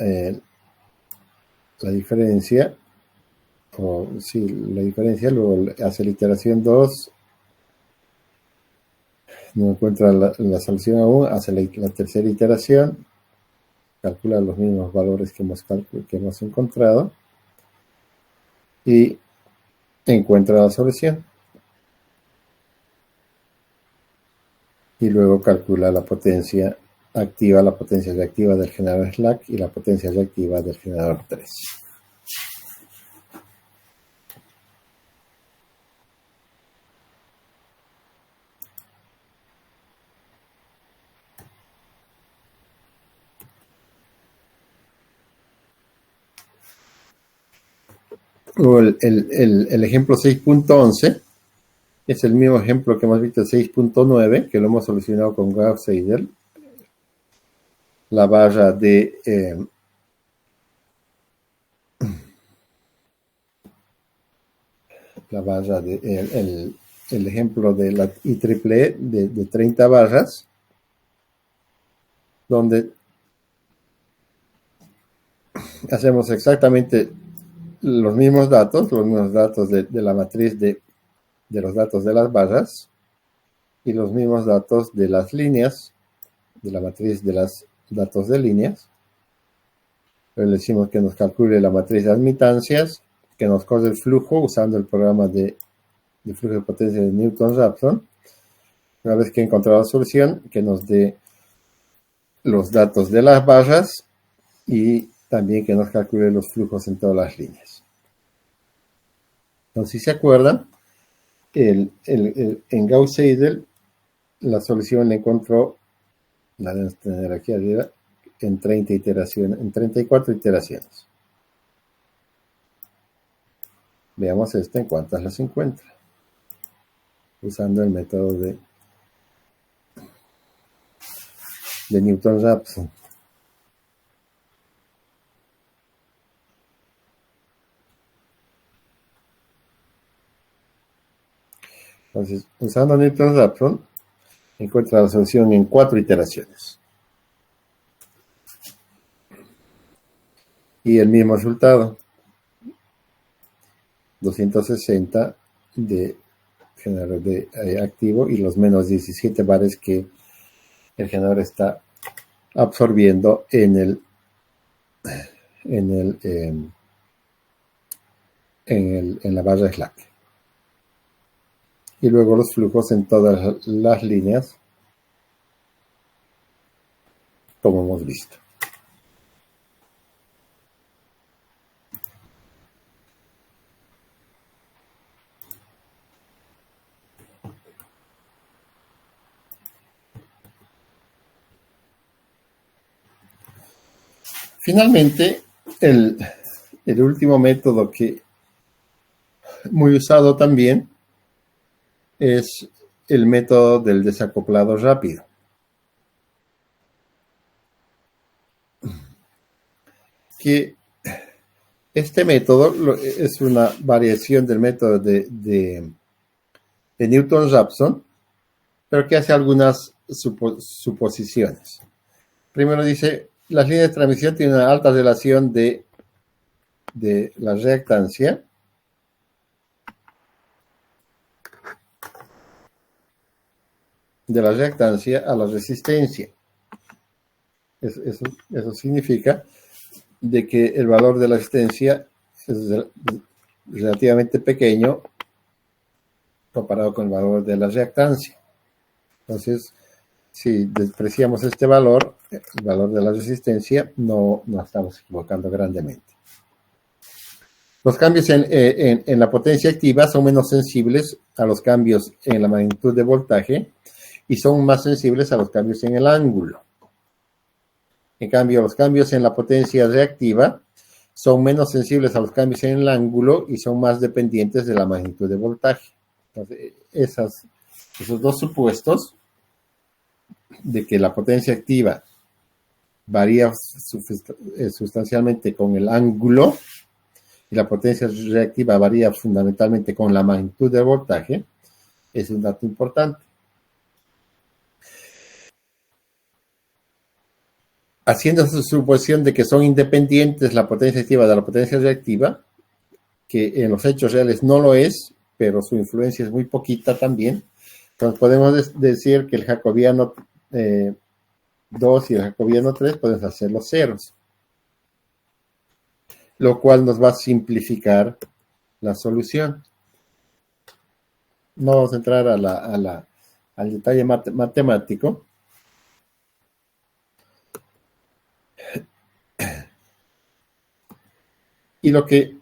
diferencia, la diferencia, luego hace la iteración 2, no encuentra la solución aún, hace la tercera iteración, calcula los mismos valores que hemos encontrado y encuentra la solución. Y luego calcula la potencia activa, la potencia reactiva del generador Slack y la potencia reactiva del generador 3. O el ejemplo 6.11 es el mismo ejemplo que hemos visto, el 6.9, que lo hemos solucionado con Gauss-Seidel. La barra de la barra el ejemplo de la IEEE de 30 barras, donde hacemos exactamente los mismos datos de la matriz de los datos de las barras y los mismos datos de las líneas, de la matriz de los datos de líneas. Le decimos que nos calcule la matriz de admitancias, que nos corre el flujo usando el programa de flujo de potencia de Newton-Raphson. Una vez que he encontrado la solución, que nos dé los datos de las barras y también que nos calcule los flujos en todas las líneas. Entonces, si se acuerdan, en Gauss-Seidel la solución la encontró, la debemos tener aquí arriba, en 34 iteraciones. Veamos esta en cuántas las encuentra, usando el método de Newton-Raphson. Entonces, usando Newton-Raphson, encuentra la solución en 4 iteraciones. Y el mismo resultado, 260 de generador de activo y los menos 17 bares que el generador está absorbiendo en la barra slack. Y luego los flujos en todas las líneas, como hemos visto. Finalmente, el último método que muy usado también es el método del desacoplado rápido. Que este método es una variación del método de Newton-Raphson, pero que hace algunas suposiciones. Primero dice, las líneas de transmisión tienen una alta relación de la reactancia a la resistencia. Eso significa de que el valor de la resistencia es relativamente pequeño comparado con el valor de la reactancia. Entonces, si despreciamos este valor, el valor de la resistencia, no estamos equivocando grandemente. Los cambios en la potencia activa son menos sensibles a los cambios en la magnitud de voltaje y son más sensibles a los cambios en el ángulo. En cambio, los cambios en la potencia reactiva son menos sensibles a los cambios en el ángulo y son más dependientes de la magnitud de voltaje. Entonces, esos dos supuestos de que la potencia activa varía sustancialmente con el ángulo y la potencia reactiva varía fundamentalmente con la magnitud del voltaje, es un dato importante. Haciendo su suposición de que son independientes la potencia activa de la potencia reactiva, que en los hechos reales no lo es, pero su influencia es muy poquita también, entonces podemos decir que el jacobiano 2 y el jacobiano 3 podemos hacer los ceros, lo cual nos va a simplificar la solución. No vamos a entrar al detalle matemático. Y lo que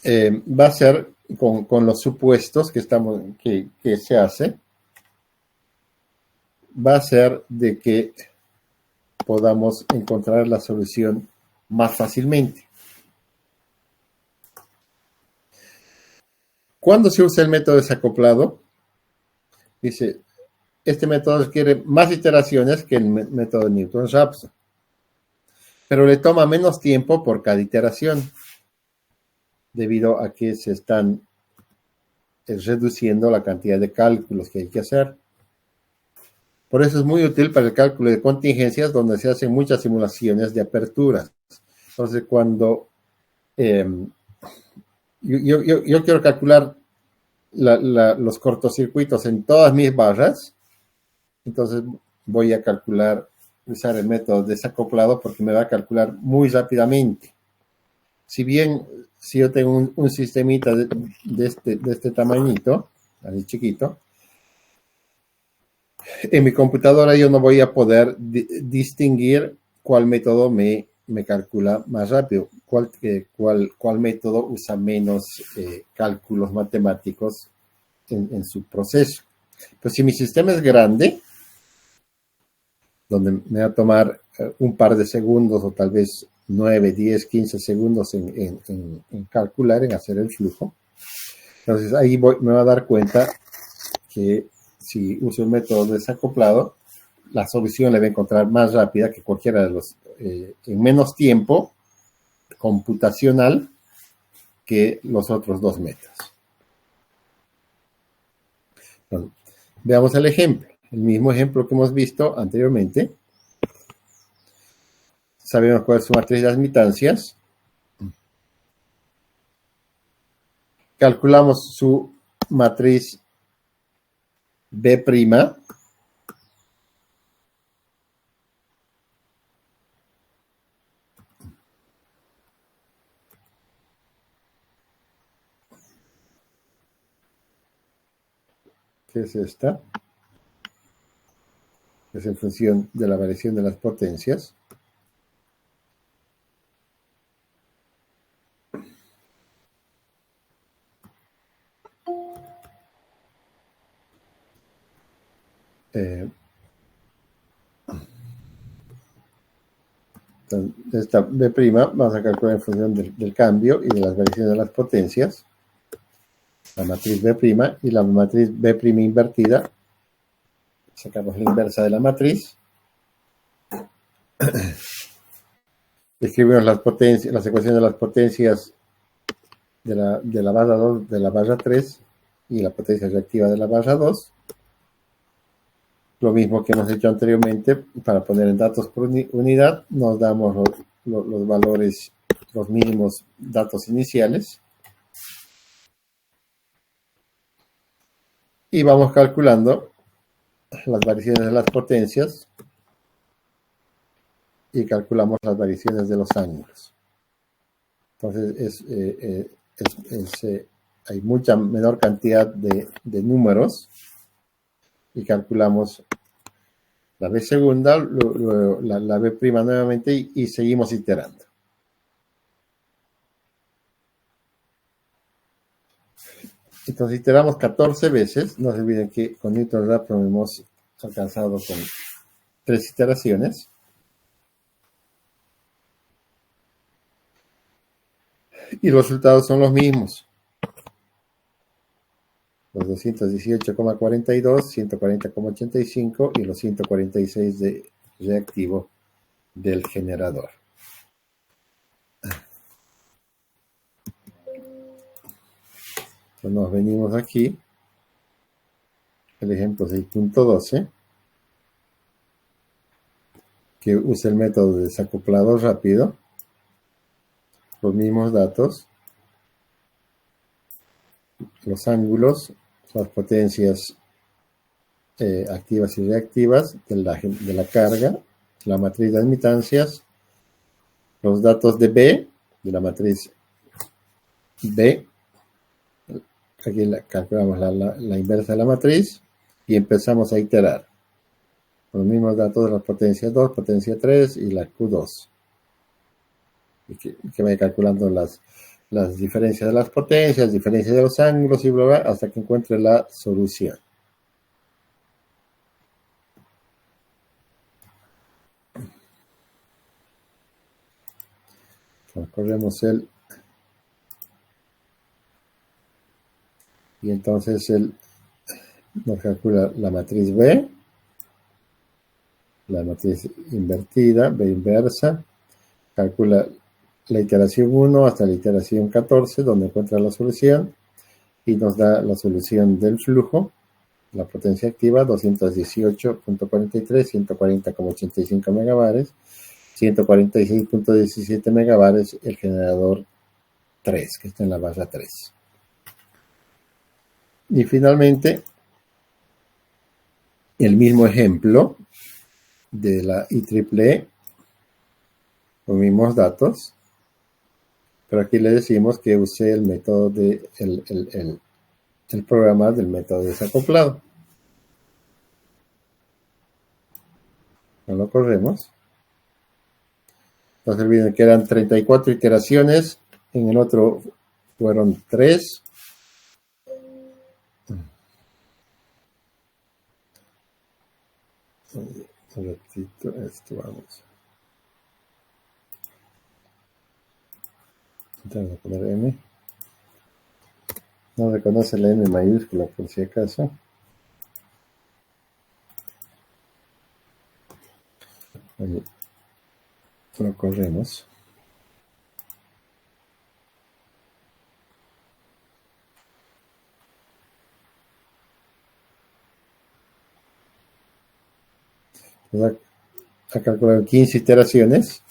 va a hacer con los supuestos que se hace, va a ser de que podamos encontrar la solución más fácilmente. ¿Cuándo se usa el método desacoplado? Dice, este método requiere más iteraciones que el método de Newton-Raphson, pero le toma menos tiempo por cada iteración, debido a que se están reduciendo la cantidad de cálculos que hay que hacer. Por eso es muy útil para el cálculo de contingencias, donde se hacen muchas simulaciones de aperturas. Entonces, cuando yo quiero calcular los cortocircuitos en todas mis barras, entonces voy a usar el método desacoplado porque me va a calcular muy rápidamente. Si yo tengo un sistemita de este tamañito, así chiquito, en mi computadora yo no voy a poder distinguir cuál método me calcula más rápido, cuál método usa menos cálculos matemáticos en su proceso. Pero si mi sistema es grande, donde me va a tomar un par de segundos o tal vez 9, 10, 15 segundos en calcular, en hacer el flujo, entonces ahí me va a dar cuenta que si uso el método desacoplado, la solución la voy a encontrar más rápida que cualquiera de los, en menos tiempo computacional que los otros dos métodos. Bueno, veamos el ejemplo. El mismo ejemplo que hemos visto anteriormente. Sabemos cuál es su matriz de admitancias. Calculamos su matriz B'. Que es esta. Es en función de la variación de las potencias. Esta B' vamos a calcular en función del cambio y de las variaciones de las potencias. La matriz B' y la matriz B' invertida. Sacamos la inversa de la matriz. Escribimos las ecuaciones de las potencias de la barra 2, de la barra 3 y la potencia reactiva de la barra 2. Lo mismo que hemos hecho anteriormente, para poner en datos por unidad, nos damos los valores, los mínimos datos iniciales. Y vamos calculando las variaciones de las potencias y calculamos las variaciones de los ángulos. Entonces, hay mucha menor cantidad de números y calculamos la B segunda, la B' nuevamente y seguimos iterando. Entonces iteramos 14 veces. No se olviden que con Newton Raphson hemos alcanzado con 3 iteraciones. Y los resultados son los mismos. Los 218,42, 140,85 y los 146 de reactivo del generador. Entonces nos venimos aquí, el ejemplo 6.12, que usa el método de desacoplado rápido, los mismos datos, los ángulos, las potencias activas y reactivas de la carga, la matriz de admitancias, los datos de B, de la matriz B. Aquí calculamos la inversa de la matriz y empezamos a iterar. Los mismos datos de la potencia 2, potencia 3 y la Q2. Y que vaya calculando las diferencias de las potencias, diferencias de los ángulos y bla, bla, hasta que encuentre la solución. Entonces, corremos y entonces él nos calcula la matriz B, la matriz invertida, B inversa, calcula la iteración 1 hasta la iteración 14, donde encuentra la solución, y nos da la solución del flujo. La potencia activa 218.43, 140,85 megabares, 146.17 megabares el generador 3, que está en la barra 3. Y finalmente, el mismo ejemplo de la IEEE, los mismos datos, pero aquí le decimos que use el método de el programa del método desacoplado. No lo corremos. No se olviden que eran 34 iteraciones, en el otro fueron 3. Un ratito, esto vamos. Vamos a poner M. No reconoce la M mayúscula por si acaso. Ahí lo corremos. A calcular 15 iteraciones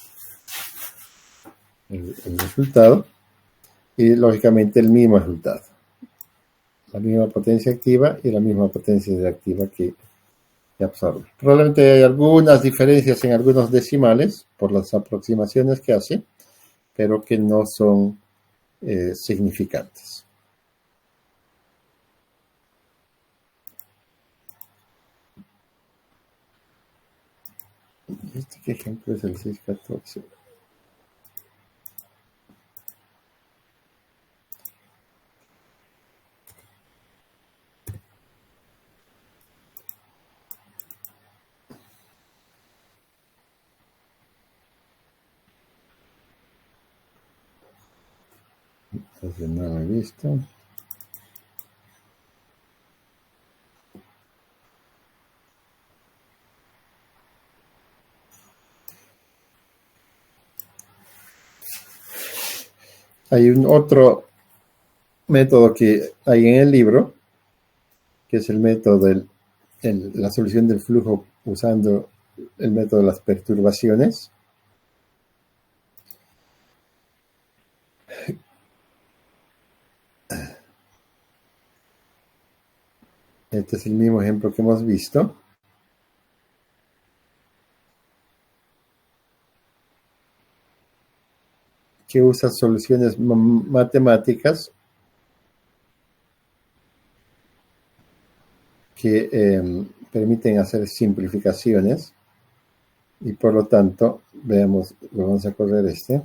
el resultado y lógicamente el mismo resultado, la misma potencia activa y la misma potencia reactiva que absorbe. Probablemente hay algunas diferencias en algunos decimales por las aproximaciones que hace, pero que no son significantes. ¿Qué ejemplo es el 614? Entonces no lo he visto. Hay un otro método que hay en el libro, que es el método de la solución del flujo usando el método de las perturbaciones. Este es el mismo ejemplo que hemos visto. Que usa soluciones matemáticas que permiten hacer simplificaciones y por lo tanto, veamos, vamos a correr este.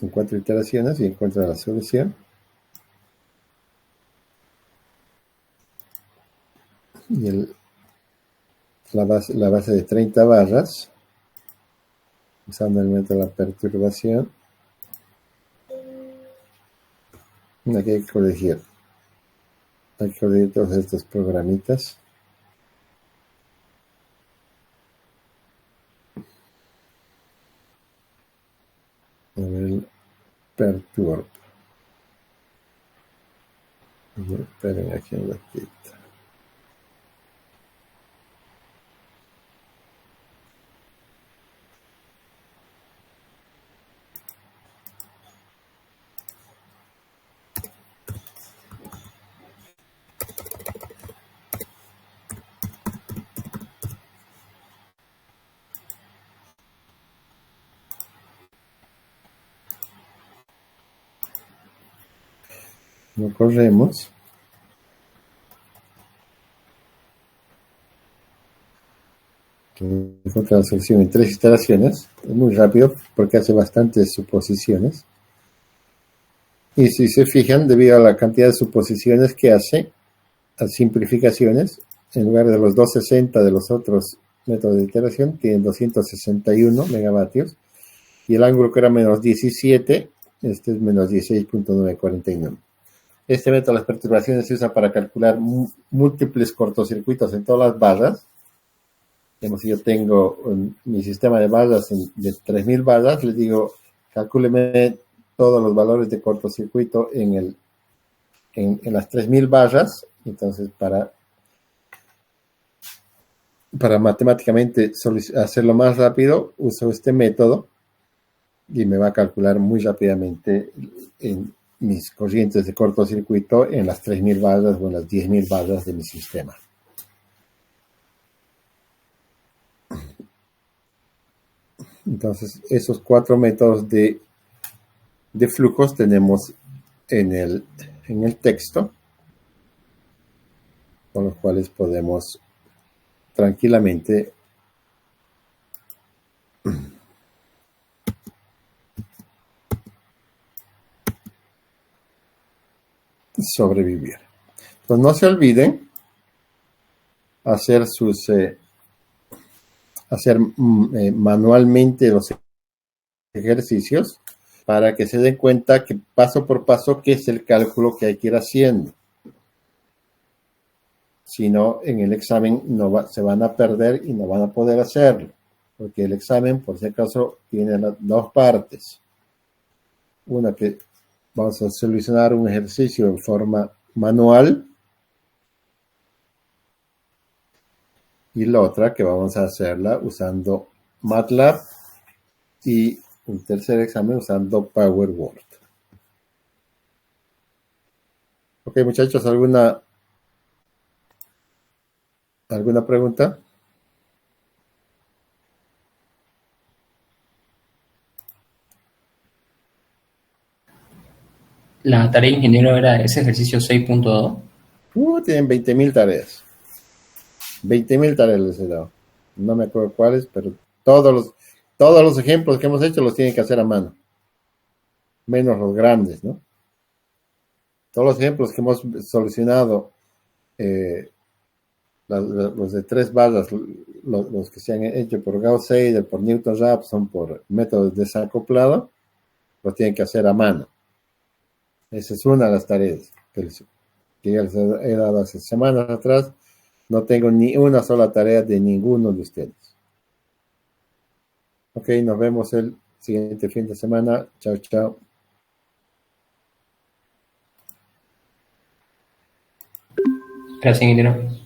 En 4 iteraciones y encuentra la solución. Y la base de 30 barras, usando el método de la perturbación. Aquí hay que corregir. Hay que corregir todos estos programitas. A ver el perturb. Esperen aquí un ratito. Lo corremos. Encuentra la solución en 3 iteraciones. Es muy rápido porque hace bastantes suposiciones. Y si se fijan, debido a la cantidad de suposiciones que hace, a simplificaciones, en lugar de los 260 de los otros métodos de iteración, tienen 261 megavatios. Y el ángulo que era menos 17, este es menos 16.949. Este método de las perturbaciones se usa para calcular múltiples cortocircuitos en todas las barras. Digamos, si yo tengo mi sistema de barras de 3000 barras, le digo, calcúleme todos los valores de cortocircuito en las 3000 barras. Entonces, para matemáticamente hacerlo más rápido, uso este método y me va a calcular muy rápidamente en mis corrientes de cortocircuito en las 3000 barras o en las 10.000 barras de mi sistema. Entonces, esos 4 métodos de flujos tenemos en el texto, con los cuales podemos tranquilamente sobrevivir. Entonces, no se olviden hacer manualmente los ejercicios para que se den cuenta que paso por paso qué es el cálculo que hay que ir haciendo. Si no, en el examen se van a perder y no van a poder hacerlo, porque el examen, por si acaso, tiene dos partes. Una que vamos a solucionar un ejercicio en forma manual y la otra que vamos a hacerla usando MATLAB y un tercer examen usando PowerWord. Ok, muchachos, ¿alguna pregunta? La tarea de ingeniero era ese ejercicio 6.2. Tienen 20.000 tareas. 20.000 tareas les he dado. No me acuerdo cuáles, pero todos los ejemplos que hemos hecho los tienen que hacer a mano. Menos los grandes, ¿no? Todos los ejemplos que hemos solucionado, los de 3 barras, los que se han hecho por Gauss-Seidel, por Newton-Raphson, por métodos desacoplado, los tienen que hacer a mano. Esa es una de las tareas que ya les he dado hace semanas atrás. No tengo ni una sola tarea de ninguno de ustedes. Ok, nos vemos el siguiente fin de semana. Chao, chao. Gracias, ingeniero.